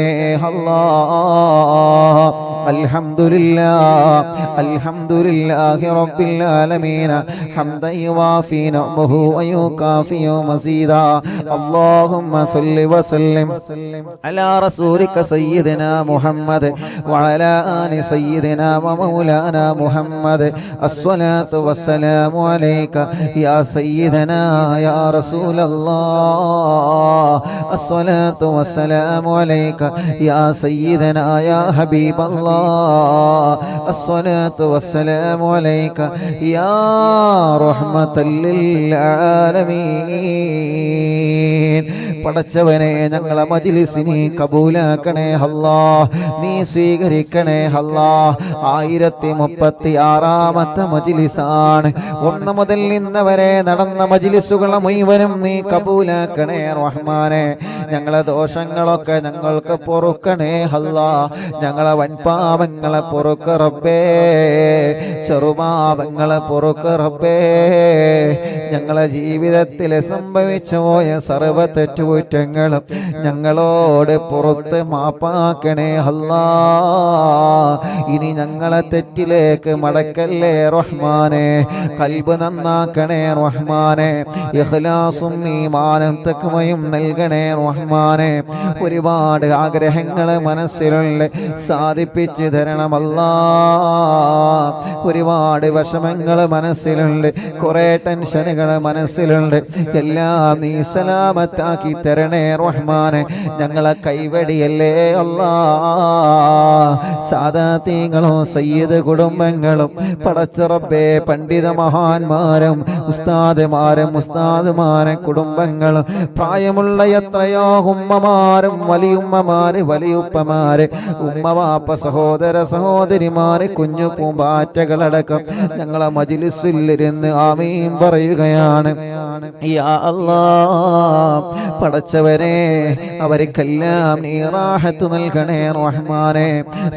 അല്ലാഹ്. അൽഹംദുലില്ലാഹ്, അൽഹംദുലില്ലാഹി റബ്ബിൽ ആലമീൻ, ഹംദൻ യുവാഫി നിഅമഹു വയുകാഫി മസീദാ. അല്ലാഹുമ്മ സ്വല്ലി വസല്ലിം അലാ റസൂലിക സയ്യിദിനാ മുഹമ്മദ് വഅലാ ആലി സയ്യിദിനാ വമൗലാനാ മുഹമ്മദ്. അസ്സലാത്തു വസ്സലാമു അലൈക യാ സയ്യിദനാ യാ റസൂലല്ലാഹ്. അസ്സലാത്തു വസ്സലാമു അലൈക യാ സയ്യിദനാ യാ ഹബീബല്ലാഹ്. الصلاة والسلام عليك يا رحمة للعالمين. പടച്ചവനെ, ഞങ്ങളെ മജ്‌ലിസിനെ കബൂലാക്കണേ അല്ലാഹ്, നീ സ്വീകരിക്കണേ അല്ലാഹ്. 1036ാമത്തെ മജ്‌ലിസാണ്. 1 മുതൽ ഇന്ന് വരെ നടന്ന മജ്‌ലിസുകളെ മുഴുവനും നീ കബൂലാക്കണേ റഹ്മാനെ. ഞങ്ങളെ ദോഷങ്ങളൊക്കെ ഞങ്ങൾക്ക് പൊറുക്കണേ അല്ലാഹ്, ഞങ്ങളെ വൻപാപങ്ങളെ പൊറുക്ക റബ്ബേ, ചെറുപാപങ്ങളെ പൊറുക്ക റബ്ബേ. ഞങ്ങളെ ജീവിതത്തിൽ സംഭവിച്ചു പോയ സർവ്വ തെറ്റുകുറ്റങ്ങളും ഞങ്ങളോട് പുറത്ത് മാപ്പാക്കണേ അല്ലാഹ്. ഇനി ഞങ്ങളെ തെറ്റിലേക്ക് മടക്കല്ലേ റഹ്മാനെ. ഖൽബ് നന്നാക്കണേ റഹ്മാനെ, ഇഖ്ലാസും ഈമാനും തഖ്വയും നൽകണേ റഹ്മാനെ. ഒരുപാട് ആഗ്രഹങ്ങൾ മനസ്സിലുള്ള സാധിപ്പിച്ചു തരണമല്ലാ. ഒരുപാട് വിഷമങ്ങൾ മനസ്സിലുണ്ട്, കുറെ ടെൻഷനുകൾ മനസ്സിലുണ്ട്. എല്ലാം നീ സലാമത്താക്കി തരണേ റഹ്മാനെ. ഞങ്ങളെ കൈവടിയല്ലേ അല്ലാ. സാദാതീങ്ങളും സയ്യിദ് കുടുംബങ്ങളും പടച്ച റബ്ബേ, പണ്ഡിത മഹാന്മാരും ഉസ്താദുമാരെ കുടുംബങ്ങളും പ്രായമുള്ള എത്രയോ ഉമ്മമാരും വലിയുമ്മമാര് വലിയുപ്പമാര് ഉമ്മവാപ്പ സഹോദര സഹോദരിമാര് കുഞ്ഞു പൂമ്പാറ്റകളടക്കം ഞങ്ങളെ മജ്‌ലിസിലിരുന്ന് ആമീൻ പറയുകയാണ്. യാ അല്ലാഹ്, പടച്ചവനെ, അവർക്കെല്ലാം നീ റാഹത്ത് നൽകണേ റഹ്മാനെ,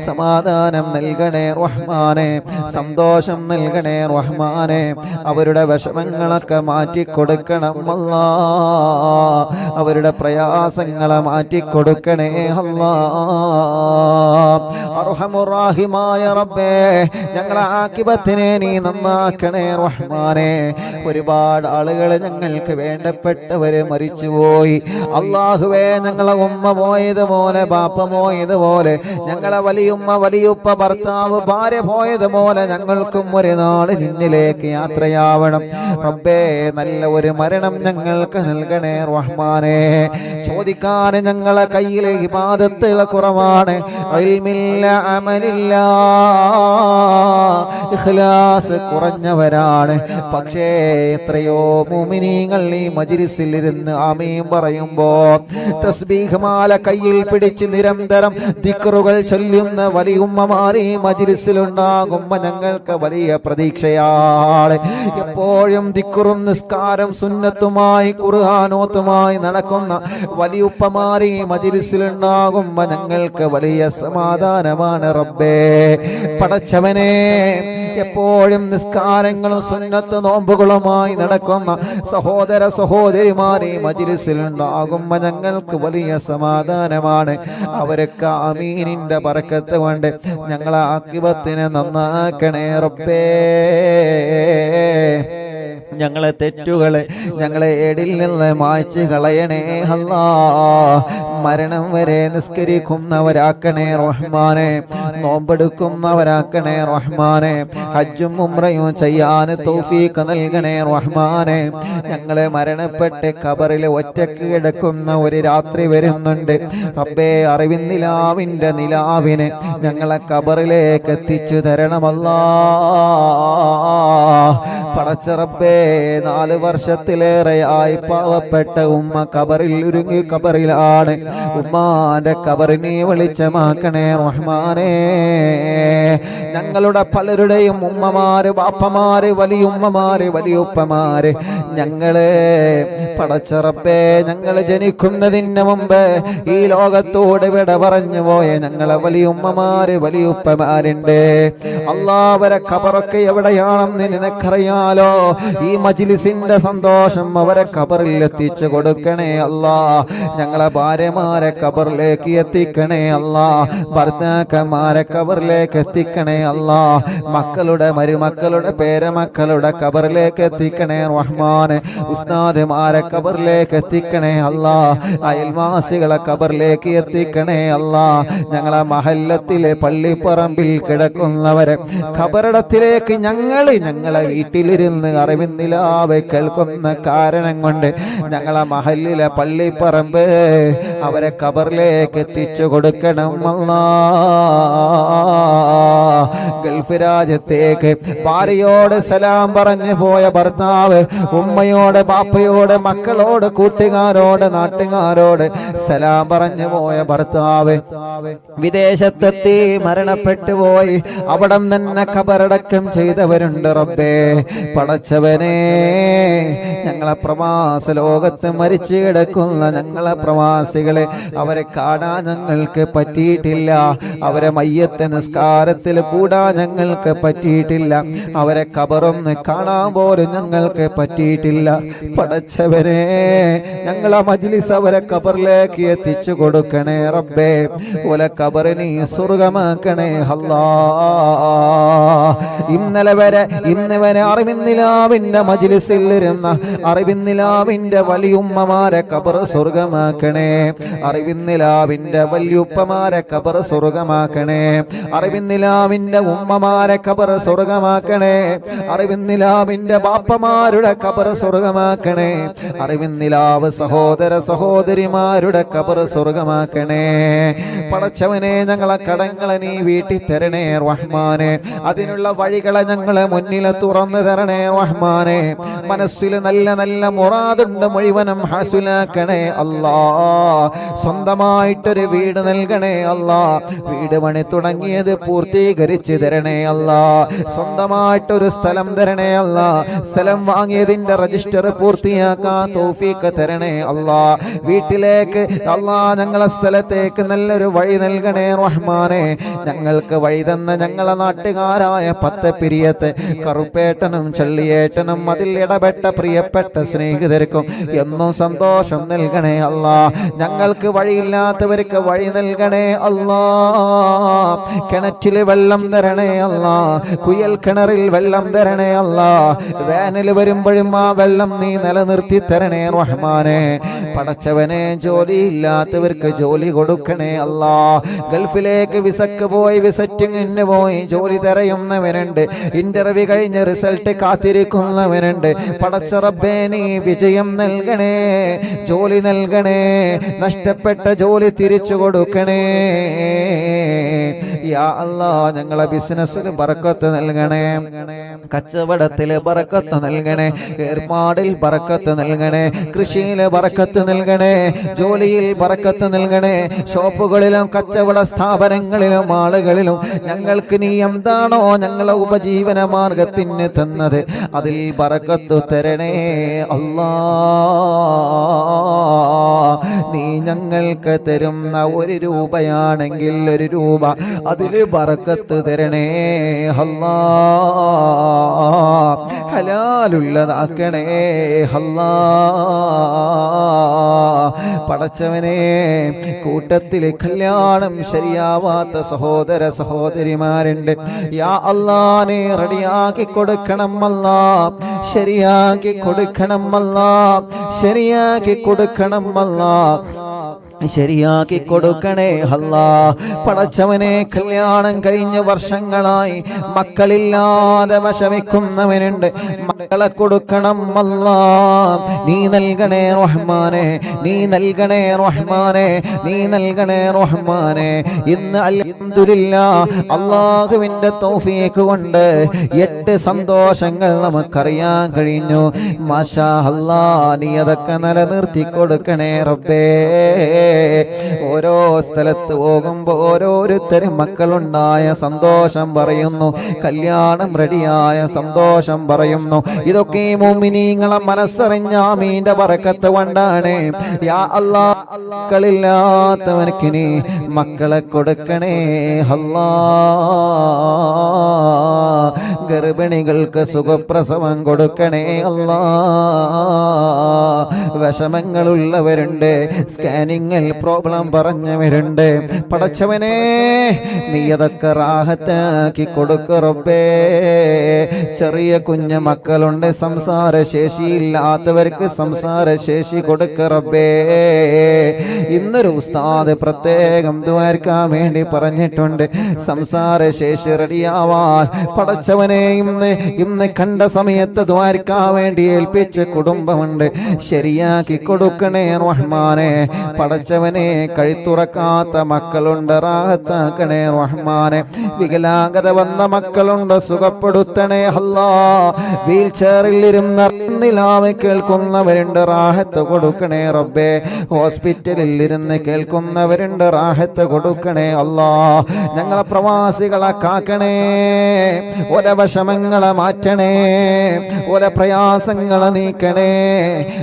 സമാധാനം നൽകണേ റഹ്മാനെ, സന്തോഷം നൽകണേ റഹ്മാനെ. അവരുടെ വിഷമങ്ങളൊക്കെ മാറ്റിക്കൊടുക്കണം അല്ലാഹ്, അവരുടെ പ്രയാസങ്ങളെ മാറ്റിക്കൊടുക്കണേ അല്ലാഹ്. അർഹമുർ-റഹീമായ റബ്ബേ, ഞങ്ങളെ ആഖിബത്തിനെ നീ നന്നാക്കണേ റഹ്മാനെ. ഒരുപാട് ആളുകൾ ഞങ്ങൾക്ക് വേണ്ടപ്പെട്ടവര് മരിച്ചുപോയി അല്ലാഹുവേ. ഞങ്ങളെ ഉമ്മ പോയതുപോലെ, ബാപ്പ പോയതുപോലെ, ഞങ്ങളെ വലിയുമ്മ വലിയുപ്പ ഭർത്താവ് ഭാര്യ പോയതുപോലെ ഞങ്ങൾക്കും ഒരു നാൾ നിന്നിലേക്ക് യാത്രയാവണം റബ്ബേ. നല്ല ഒരു മരണം ഞങ്ങൾക്ക് നൽകണേ റഹ്മാനെ. ചോദിക്കാൻ ഞങ്ങളെ കയ്യിൽ ഇബാദത്തുകൾ കുറവാണ്, ഇൽമില്ല അമലില്ല, ഇഖ്ലാസ് കുറഞ്ഞവരാണ്. പക്ഷേ എത്രയോ മുഅ്മിനീങ്ങൾ ഈ മജ്ലിസിൽ ഇരുന്ന് ആമീൻ പറയുമ്പോ തസ്ബീഹ് മാല കയ്യിൽ പിടിച്ച് നിരന്തരം ദിക്റുകൾ ചൊല്ലുന്ന വലിയുമ്മമാർ ഈ മജ്ലിസിലുണ്ടാകുമ്പോ ഞങ്ങൾക്ക് വലിയ പ്രതീക്ഷയാണ്. എപ്പോഴും ദിക്റും നിസ്കാരം സുന്നത്തുമായി ഖുർആനോത്തുമായി നടക്കുന്ന വലിയുപ്പമാർ ഈ മജ്ലിസിലുണ്ടാകുമ്പോ ഞങ്ങൾക്ക് വലിയ സമാധാനമാണ് റബ്ബേ. പടച്ചവനെ, എപ്പോഴും നിസ്കാരങ്ങളും സുന്നത്ത് നോമ്പുകളുമായി നടക്കുന്ന സഹോദര സഹോദരിമാർ ഈ മജ്ലിസിലുണ്ടാകുമ്പോ ഞങ്ങൾക്ക് വലിയ സമാധാനമാണ്. അവരൊക്കെ ആമീനിന്റെ ബറക്കത്ത് കൊണ്ട് ഞങ്ങളെ ആഖിബത്തിനെ നന്നാക്കണേ റബ്ബേ. ഞങ്ങളെ തെറ്റുകളെ ഞങ്ങളെ ഏടിൽ നിന്ന് മായ്ച്ചു കളയണേ അല്ലാ. മരണം വരെ നിസ്കരിക്കുന്നവരാക്കണേ റഹ്മാനെ, നോമ്പെടുക്കുന്നവരാക്കണേ റഹ്മാനെ, ഹജ്ജും ഉംറയും ചെയ്യാൻ തൗഫീഖ് നൽകണേ റഹ്മാനെ. ഞങ്ങളെ മരണപ്പെട്ട് ഖബറിൽ ഒറ്റക്ക് കിടക്കുന്ന ഒരു രാത്രി വരുന്നുണ്ട് റബ്ബേ. അറിവിൻ നിലാവിന്റെ നിലാവിനെ ഞങ്ങളെ ഖബറിലേക്ക് എത്തിച്ചു തരണമല്ലാ. പടച്ച റബ്ബേ, 4 വർഷത്തിലേറെയായി പാവപ്പെട്ട ഉമ്മ ഖബറിൽ ഒരുങ്ങി ഖബറിലാണ്. ഉമ്മാന്റെ ഖബറിനെ വെളിച്ചമാക്കണേ റഹ്മാനേ. ഞങ്ങളുടെ പലരുടെയും ഉമ്മമാര്, ബാപ്പമാര്, വലിയുമ്മമാര്, വലിയുപ്പമാര്, ഞങ്ങളെ പടച്ച റബ്ബേ, ഞങ്ങൾ ജനിക്കുന്നതിന് മുമ്പ് ഈ ലോകത്തോട് വിട പറഞ്ഞു പോയ ഞങ്ങളെ വലിയുമ്മമാര്, വലിയുപ്പമാരുണ്ട് അല്ലാ. അവരെ ഖബറൊക്കെ എവിടെയാണെന്ന് നിനക്കറിയാലോ. ഈ മജ്ലിസിന്റെ സന്തോഷം അവരെ ഖബറിൽ എത്തിച്ചു കൊടുക്കണേ അല്ലാ. ഞങ്ങളെ ഭാര്യമാരെ ഖബറിലേക്ക് എത്തിക്കണേ അല്ലാ. ഭർത്താക്കന്മാരെ ഖബറിലേക്ക് എത്തിക്കണേ അല്ലാ. മക്കളുടെ, മരുമക്കളുടെ, പേരമക്കളുടെ ഖബറിലേക്ക് എത്തിക്കണേ റഹ്മാനെ. ഉസ്താദുമാരെ ഖബറിലേക്ക് എത്തിക്കണേ അല്ലാ. അയൽവാസികളെ ഖബറിലേക്ക് എത്തിക്കണേ അല്ലാ. ഞങ്ങളെ മഹല്ലത്തിലെ പള്ളിപ്പറമ്പിൽ കിടക്കുന്നവരെ ഖബറിടത്തിലേക്ക് ഞങ്ങളെ വീട്ടിലിരുന്ന് അറിവിൻ നിലാവ് കേൾക്കുന്ന കാരണം കൊണ്ട് ഞങ്ങളെ മഹല്ലിലെ പള്ളിപ്പറമ്പ് അവരെ ഖബറിലേക്ക് എത്തിച്ചു കൊടുക്കണം അല്ലാ. ഗൾഫ് രാജ്യത്തേക്ക് ഭാര്യയോട് സലാം പറഞ്ഞു പോയ ഭർത്താവ്, ഉമ്മയോട്, ബാപ്പയോട്, മക്കളോട്, കൂട്ടുകാരോട്, നാട്ടുകാരോട് സലാം പറഞ്ഞു പോയ ഭർത്താവ് വിദേശത്തെത്തി മരണപ്പെട്ടു പോയി. അവിടം തന്നെ ഖബറടക്കം ചെയ്തവരുണ്ട് റബ്ബേ. പടച്ചവനെ, ഞങ്ങളെ പ്രവാസ ലോകത്ത് മരിച്ചു കിടക്കുന്ന ഞങ്ങളെ പ്രവാസികളെ അവരെ കാണാൻ ഞങ്ങൾക്ക് പറ്റിയിട്ടില്ല. അവരെ മയ്യത്ത് നിസ്കാരത്തിൽ കൂടാൻ ഞങ്ങൾക്ക് പറ്റിയിട്ടില്ല. അവരെ ഖബറൊന്ന് കാണാൻ പോലും ഞങ്ങൾക്ക് പറ്റിയിട്ടില്ല. പടച്ചവനെ, ഞങ്ങളെ മജ്ലിസ് അവരെ ഖബറിലേക്ക് എത്തിച്ചു കൊടുക്കണേ റബ്ബേ. ഓലെ ഖബറിനെ സ്വർഗമാക്കണേ അല്ലാ. ഇന്ന് വരെ അറിവിൻ നിലാവിന്റെ മജ്ലിസിൽ ഇരുന്ന അറിവിൻ നിലാവിന്റെ വലിയുമ്മമാരെ ഖബർ സ്വർഗമാക്കണേ. അറിവിൻ നിലാവിന്റെ വലിയുപ്പമാരെ ഖബർ സ്വർഗമാക്കണേ. അറിവിൻ നിലാവിന്റെ ഉമ്മമാരെ ഖബർ സ്വർഗമാക്കണേ. അറിവിൻ നിലാവിന്റെ ബാപ്പമാരുടെ ഖബർ സ്വർഗമാക്കണേ. അറിവിൻ നിലാവ് സഹോദര സഹോദരിമാരുടെ ഖബർ സ്വർഗമാക്കണേ. പടച്ചവനെ, ഞങ്ങളെ കടങ്ങളെ നീ വീട്ടി തരണേ റഹ്മാനെ. അതിനുള്ള വഴികളെ ഞങ്ങളെ മുന്നിൽ തുറന്നു തരണേ റഹ്മാനെ. മനസ്സിൽ നല്ല നല്ല മുറാദുണ്ട് മുഴുവനും ഹാസുലാക്കണേ അല്ലാ. സ്വന്തമായിട്ടൊരു വീട് നൽകണേ അല്ലാ. വീട് പണി തുടങ്ങിയത് പൂർത്തീകരിച്ച് തരണേ അല്ലാ. സ്വന്തമായിട്ടൊരു സ്ഥലം തരണേ അല്ലാ. സ്ഥലം വാങ്ങിയതിന്റെ രജിസ്റ്റർ പൂർത്തിയാക്കാൻ തൗഫീഖ് തരണേ അല്ലാ. വീട്ടിലേക്ക് അല്ലാ, ഞങ്ങളെ സ്ഥലത്തേക്ക് നല്ലൊരു വഴി നൽകണേ റഹ്മാനെ. ഞങ്ങൾക്ക് വഴി തന്ന ഞങ്ങളെ നാട്ടുകാരായ 10 പിരിയത്ത് കറുപ്പേട്ടനും ചള്ളിയേട്ടനും അതിൽ ഇടപെട്ട പ്രിയപ്പെട്ട സ്നേഹിതർക്കും എന്നും സന്തോഷം നൽകണേ അല്ലാ. ഞങ്ങൾക്ക് വഴിയില്ലാത്തവർക്ക് വഴി നൽകണേ അല്ലാ. കിണറ്റിൽ വെള്ളം തരണേ അല്ലാ. കുയൽ കിണറിൽ വെള്ളം തരണേ അല്ലാ. വേനൽ വരുമ്പോഴും ആ വെള്ളം നീ നിലനിർത്തി തരണേ റഹ്മാനെ. പടച്ചവനെ, ജോലിയില്ലാത്തവർക്ക് ജോലി കൊടുക്കണേ അല്ലാ. ഗൾഫിലേക്ക് വിസക്ക് പോയി, വിസറ്റിങ്ങിന് പോയി ജോലി തിരയുന്നവരുണ്ട്. ഇന്റർവ്യൂ കഴിഞ്ഞ് റിസൾട്ട് കാത്തിരിക്കുന്നവരുണ്ട്. പടച്ച റബ്ബേ നീ വിജയം നൽകണേ, ജോലി നൽകണേ, നഷ്ടപ്പെട്ട ജോലി തിരിച്ചു കൊടുക്കണേ. യാ അല്ലാഹ് ഞങ്ങളെ ബിസിനസ്സിൽ ബറക്കത്ത് നൽകണേ, കച്ചവടത്തിൽ ബറക്കത്ത് നൽകണേ, ഏർപ്പാടിൽ ബറക്കത്ത് നൽകണേ, കൃഷിയിൽ ബറക്കത്ത് നൽകണേ, ജോലിയിൽ ബറക്കത്ത് നൽകണേ. ഷോപ്പുകളിലും കച്ചവട സ്ഥാപനങ്ങളിലും ആളുകളിലും ഞങ്ങൾക്ക് നീ എന്താണോ ഞങ്ങളെ ഉപജീവന മാർഗത്തിന് തന്നത് അതിൽ ബറക്കത്ത് തരണേ അല്ലാഹ്. നീ ഞങ്ങൾക്ക് തരുന്ന 1 രൂപയാണെങ്കിൽ 1 രൂപ അതിൽ ബറക്കത്ത് തരണേ അല്ലാഹ്. ഹലാലുള്ളതാക്കണേ അല്ലാഹ്. പടച്ചവനെ കൂട്ടത്തിൽ കല്യാണം ശരിയാവാത്ത സഹോദര സഹോദരിമാരുണ്ട്. യാ അല്ലാഹ് നീ റെഡിയാക്കി കൊടുക്കണം അല്ലാഹ്, ശരിയാക്കി കൊടുക്കണം അല്ലാഹ്, ശരിയാക്കി കൊടുക്കണം അല്ലാഹ്, ശരിയാക്കി കൊടുക്കണേ അല്ലാഹ്. പടച്ചവനെ കല്യാണം കഴിഞ്ഞ വർഷങ്ങളായി മക്കളില്ലാതെ വിഷമിക്കുന്നവനുണ്ട്, മക്കളെ കൊടുക്കണം അല്ലാഹ്. നീ നൽകണേ റഹ്മാനെ, നീ നൽകണേ റഹ്മാനെ, നീ നൽകണേ റഹ്മാനെ. ഇന്ന് അൽഹംദുലില്ലാഹ് അല്ലാഹുവിന്റെ തൗഫീഖ് കൊണ്ട് 8 സന്തോഷങ്ങൾ നമുക്കറിയാൻ കഴിഞ്ഞു. മാഷാ അല്ലാഹ് നീ അതൊക്കെ നിലനിർത്തി കൊടുക്കണേ റബ്ബേ. ഓരോ സ്ഥലത്ത് പോകുമ്പോൾ ഓരോരുത്തരും മക്കളുണ്ടായ സന്തോഷം പറയുന്നു, കല്യാണം റെഡിയായ സന്തോഷം പറയുന്നു. ഇതൊക്കെ മുഅ്മിനീങ്ങളെ മനസ്സറിഞ്ഞ ആമീന്റെ ബറക്കത്ത് കൊണ്ടാണ്. യാ അല്ലാഹ് മക്കളില്ലാത്തവർക്ക് നീ മക്കളെ കൊടുക്കണേ അല്ലാഹ്. ഗർഭിണികൾക്ക് സുഖപ്രസവം കൊടുക്കണേ അല്ലാഹ്. വിഷമങ്ങളുള്ളവരുണ്ട്, സ്കാനിങ്ങിൽ പ്രോബ്ലം പറഞ്ഞവരുണ്ട്. പടച്ചവനെ നീ അതൊക്കെ റാഹത്താക്കി കൊടുക്ക് റബ്ബേ. ചെറിയ കുഞ്ഞു മക്കളുണ്ട്, സംസാര ശേഷിയില്ലാത്തവർക്ക് സംസാര ശേഷി കൊടുക്ക് റബ്ബേ. ഇന്നൊരു ഉസ്താദ് പ്രത്യേകം ദുആർക്കാൻ വേണ്ടി പറഞ്ഞിട്ടുണ്ട്, സംസാര ശേഷി റെഡിയാവാൻ. പടച്ചവനെ ഇന്ന് കണ്ട സമയത്ത് ദുആർക്കാൻ വേണ്ടി ഏൽപ്പിച്ച കുടുംബമുണ്ട്, ശരിയാക്കി കൊടുക്കണേ റഹ്മാനെ. പടച്ചവനെ കഴുത്തുറക്കാത്ത മക്കളുണ്ട്, റാഹത്താക്കണേ റഹ്മാനെ. വികലാംഗത വന്ന മക്കളുണ്ട്, സുഖപ്പെടുത്തണേ അല്ലാഹ്. വീൽ ചെയറിൽ ഇരുന്ന് നിലാവ് കേൾക്കുന്നവരുണ്ട്, റാഹത്ത് കൊടുക്കണേ റബ്ബേ. ഹോസ്പിറ്റലിൽ ഇരുന്ന് കേൾക്കുന്നവരുണ്ട്, റാഹത്ത് കൊടുക്കണേ അല്ലാഹ്. ഞങ്ങളെ പ്രവാസികളെ കാക്കണേ, ഓരോ വിഷമങ്ങളെ മാറ്റണേ, ഓരോ പ്രയാസങ്ങളെ നീക്കണേ.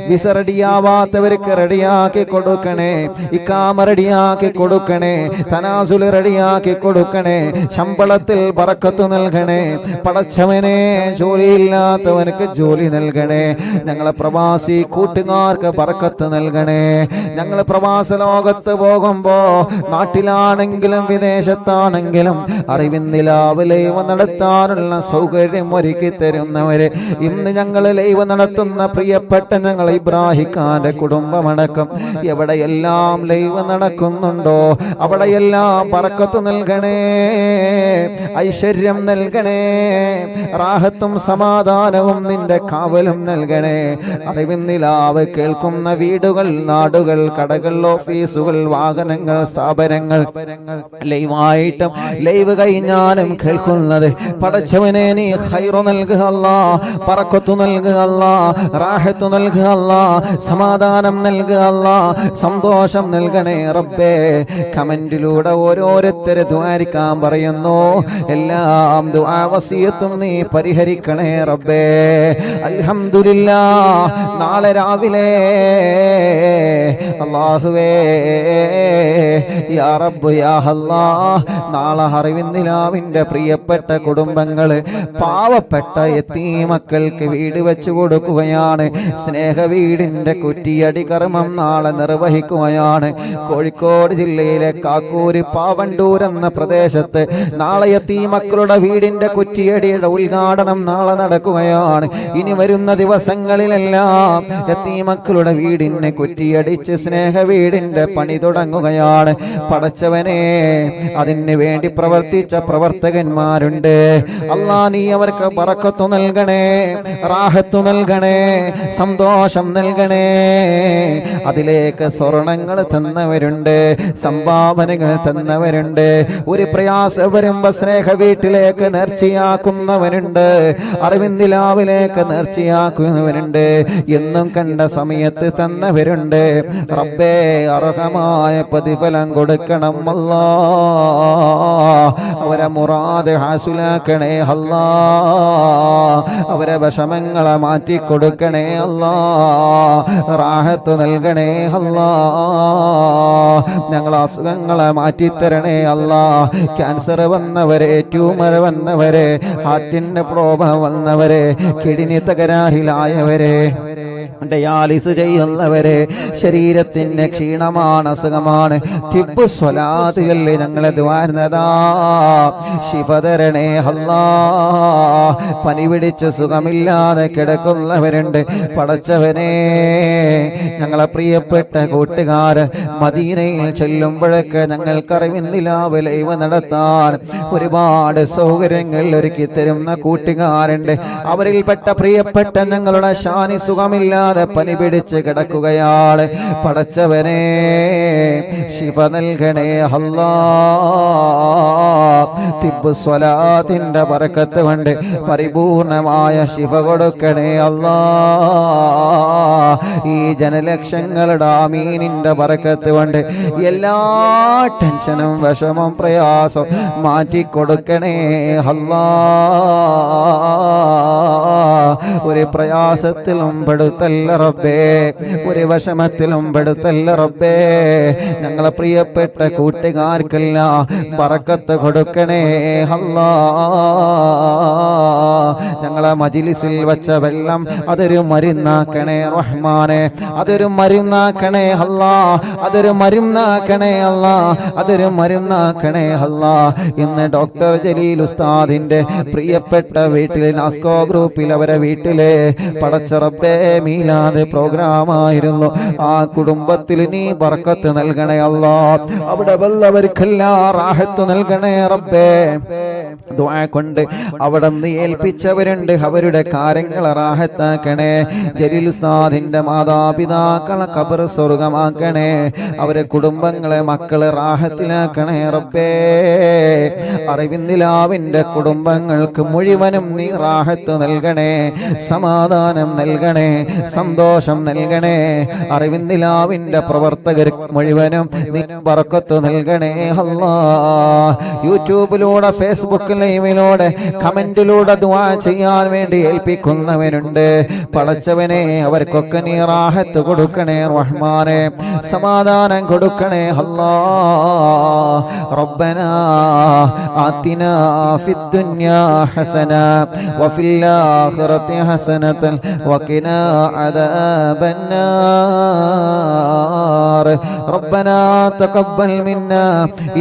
വിസ റെഡിയാവാത്തവർക്ക് റെഡിയാക്കി കൊടുക്കണേ, ഇഖാമ റെഡിയാക്കി കൊടുക്കണേ, തനാസുൽ റെഡിയാക്കി കൊടുക്കണേ, ശമ്പളത്തിൽ ബറക്കത്ത് നൽകണേ. പടച്ചവനെ ജോലിയില്ലാത്തവർക്ക് ജോലി നൽകണേ. ഞങ്ങളെ പ്രവാസി കൂട്ടുകാർക്ക് ബറക്കത്ത് നൽകണേ. ഞങ്ങൾ പ്രവാസ ലോകത്ത് പോകുമ്പോ നാട്ടിലാണെങ്കിലും വിദേശത്താണെങ്കിലും അറിവിൻ നിലാവ് ലൈവ് നടത്താനുള്ള സൗകര്യം ഒരുക്കി തരുന്നവര് ഇന്ന് ഞങ്ങൾ ലൈവ് നടത്തുന്ന പ്രിയപ്പെട്ട ഞങ്ങൾ ഇബ്രാഹിഖാന്റെ കുടുംബമടക്കം എവിടെയെല്ലാം ലൈവ് നടക്കുന്നുണ്ടോ അവിടെയെല്ലാം ബറക്കത്ത് നൽകണേ, ഐശ്വര്യം നൽകണേ, റാഹത്തും സമാധാനവും നിന്റെ കാവലും നൽകണേ. അറിവിൻ നിലാവ് കേൾക്കുന്ന വീടുകൾ, നാടുകൾ, കടകൾ, ഓഫീസുകൾ, വാഹനങ്ങൾ, സ്ഥാപനങ്ങൾ, ലൈവായിട്ടും ലൈവ് കഴിഞ്ഞാലും കേൾക്കുന്നത് പടച്ചവനെ നീ ഖൈറ് നൽകുക അല്ലാഹ്, ബറക്കത്ത് നൽകുക അല്ലാഹ്, റാഹത്ത് നൽകുക അല്ലാഹ്, സമാധാനം നൽകുക അല്ലാഹ്, സന്തോഷം നൽകണേ റബ്ബേ. കമന്റിലൂടെ ഓരോരുത്തരെ ദുആരിക്കാൻ പറയുന്നു, എല്ലാം ദുആ വസിയത്തും നീ പരിഹരിക്കണേ റബ്ബേ. അൽഹംദുലില്ലാഹ് നാളെ രാവിലെ അല്ലാഹുവേ യാ റബ്ബ് യാ അല്ലാഹ് നാളെ അറിവിൻ നിലാവിന്റെ പ്രിയപ്പെട്ട കുടുംബങ്ങള് പാവപ്പെട്ട യതീമക്കൾക്ക് വീട് വെച്ചു കൊടുക്കുകയാണ്. സ്നേഹ വീടിന്റെ കുറ്റിയടി കർമ്മം നാളെ നിർവഹിക്കുകയാണ്. കോഴിക്കോട് ജില്ലയിലെ കാക്കൂര് പാവണ്ടൂർ എന്ന പ്രദേശത്ത് നാളെ യതീമക്കളുടെ വീടിന്റെ കുറ്റിയടിയുടെ ഉദ്ഘാടനം നാളെ നടക്കുകയാണ്. ഇനി വരുന്ന ദിവസങ്ങളിലെല്ലാം യതീമക്കളുടെ വീടിനെ കുറ്റിയടിച്ച് സ്നേഹ വീടിന്റെ പണി തുടങ്ങുകയാണ്. പടച്ചവനെ അതിന് വേണ്ടി പ്രവർത്തിച്ച പ്രവർത്തകന്മാരുണ്ട്. അല്ലാ നീ അവർക്ക് ബറക്കത്ത് നൽകണേ, റാഹത്ത് നൽകണേ, സന്തോഷം നൽകണേ. അതിലേക്ക് സ്വർണങ്ങൾ തന്നവരുണ്ട്, സംഭാവനകൾ തന്നവരുണ്ട്. ഒരു പ്രയാസം വരുമ്പോ സ്നേഹ വീട്ടിലേക്ക് നേർച്ചയാക്കുന്നവരുണ്ട്, അറിവിന്ദിലാവിലേക്ക് നേർച്ചയാക്കുന്നവരുണ്ട്, എന്നും കണ്ട സമയത്ത് തന്നവരുണ്ട്. റബ്ബേ, അർഹമായ പ്രതിഫലം കൊടുക്കണം അല്ലാ. അവരെ മുറാദ് ഹാസുലാക്കണേ അല്ലാ. അവരെ വിഷമങ്ങളെ മാറ്റിക്കൊടുക്കണേ അല്ലാ. റാഹത്ത് നൽകണേ അല്ലാ. ഞങ്ങളെ അസുഖങ്ങളെ മാറ്റിത്തരണേ അല്ലാ. ക്യാൻസർ വന്നവരെ, ട്യൂമർ വന്നവരെ, ഹാർട്ടിന്റെ പ്രോബ്ലം വന്നവരെ, കിഡ്നി തകരാറിലായവരെ, ഡയാലിസ് ചെയ്യുന്നവരെ, ശരീരത്തിന് ക്ഷീണമാണ്, അസുഖമാണ്, തിബ്ബ് സ്വലാത്തുകളിൽ ഞങ്ങളെ ദ്വാരുന്നതാ. ശിഫ തരണേ അല്ലാ. പനി പിടിച്ച് സുഖമില്ലാതെ കിടക്കുന്നവരുണ്ട്. പടച്ചവനെ, ഞങ്ങളെ പ്രിയപ്പെട്ട കൂട്ടുകാർ മദീനയിൽ ചെല്ലുമ്പോഴൊക്കെ ഞങ്ങൾക്കറിവിന്നിലാവ് ലൈവ് നടത്താൻ ഒരുപാട് സൗകര്യങ്ങൾ ഒരുക്കി തരുന്ന കൂട്ടുകാരുണ്ട്. അവരിൽപ്പെട്ട പ്രിയപ്പെട്ട ഞങ്ങളുടെ ഷാനി സുഖമില്ലാതെ പനി പിടിച്ച് കിടക്കുകയാണ്. പടച്ചവനെ, ശിഫ നൽകണേ അല്ലാ. തിബ്ബ് സ്വലാത്തിന്റെ ബറക്കത്ത് കൊണ്ട് പരിപൂർണമായ ശിഫ കൊടുക്കണേ അല്ലാ. ഈ ജനലക്ഷങ്ങളുടെ ആമീനിന്റെ ബറക്കത്ത് കൊണ്ട് എല്ലാ ടെൻഷനും വിഷമം പ്രയാസം മാറ്റിക്കൊടുക്കണേ അല്ലാ. ഒരു പ്രയാസത്തിലും പെടുത്തല്ല റബ്ബേ, ഒരു വിഷമത്തിലും പെടുത്തല്ല റബ്ബേ. ഞങ്ങളെ പ്രിയപ്പെട്ട കൂട്ടുകാർക്കെല്ലാം ബറക്കത്ത് കൊടുക്കണേ അല്ലാ. ഞങ്ങളെ മജ്‌ലിസിൽ വെച്ച വെള്ളം അതൊരു മരുന്നാക്കണേ റഹ്മാനെ, അതൊരു മരുന്നാക്കണേ അല്ലാ, അതൊരു മരുന്നാക്കണേ അല്ലാ, അതൊരു മരുന്നാക്കണേ അല്ലാ. ഇന്ന് ഡോക്ടർ ജലീൽ ഉസ്താദിന്റെ പ്രിയപ്പെട്ട വീട്ടിൽ നാസ്കോ ഗ്രൂപ്പിൽ അവരെ വീട്ടിലെ പടച്ച റബ്ബേ മീലാദ് പ്രോഗ്രാമായിരുന്നു. ആ കുടുംബത്തിൽ നീ ബർക്കത്ത് നൽകണേ അല്ലാ. അവിടെ വല്ലവർക്കെല്ലാം റാഹത്ത് നൽകണേ റബ്ബേ. ദുആ കൊണ്ട് അവിടെ നിന്ന് ഏൽപ്പിച്ചവരുണ്ട്, അവരുടെ കാര്യങ്ങളെ റാഹത്താക്കണേ. ജലീൽ ഉസ്താദിന്റെ മാതാപിതാക്കളെ ഖബർ സ്വർഗമാക്കണേ. അവരെ കുടുംബങ്ങളെ മക്കളെ റാഹത്തിലാക്കണേ റബ്ബേ. അറിവിന്ദിലാവിന്റെ കുടുംബങ്ങൾക്ക് മുഴുവനും നീ റാഹത്ത് നൽകണേ, സമാധാനം നൽകണേ, സന്തോഷം നൽകണേ. അറിവിന്ദിലാവിന്റെ പ്രവർത്തകർ മുഴുവനും നീ ബർക്കത്ത് നൽകണേ അല്ലാ. യൂട്യൂബിലൂടെ, ഫേസ്ബുക്ക് ലൈവിലൂടെ, കമന്റിലൂടെ ദുആ ചെയ്യാൻ വേണ്ടി ഏൽപ്പിക്കുന്നവരുണ്ട്. പടച്ചവനെ, അവർക്കൊക്കെ നീ റാഹത്ത് കൊടുക്കണേ റഹ്മാനെ, സമാധാനം കൊടുക്കണേ അല്ലാ. റബ്ബനാ ആതിനാ ഫിദ്ദുനിയാ ഹസന വഫിൽ ആഖിറതി ഹസനതൻ വഖിനാ അദാബന്നാർ. റബ്ബനാ തഖബ്ബൽ മിന്നാ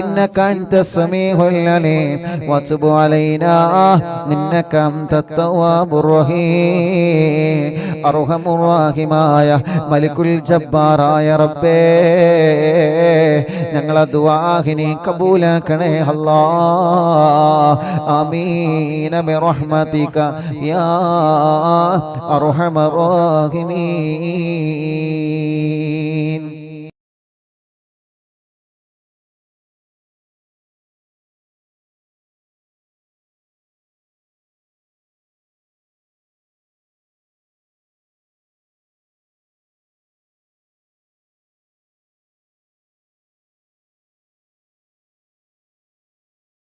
ഇന്നക അൻതസ് സമീഉൽ അലീം വതുബ് അലൈനാ ഇന്നക അൻതത് തവ്വാബുർ റഹീം. അർഹമുർ റഹീമായ മലിക്കുൽ ജബ്ബാറായ റബ്ബേ, ഞങ്ങളെ ദുആഹിനെ കബൂലാക്കണേ അല്ലാ. ആമീൻ ബിറഹ്മതിക യാ അർഹമർ റഹീമീൻ.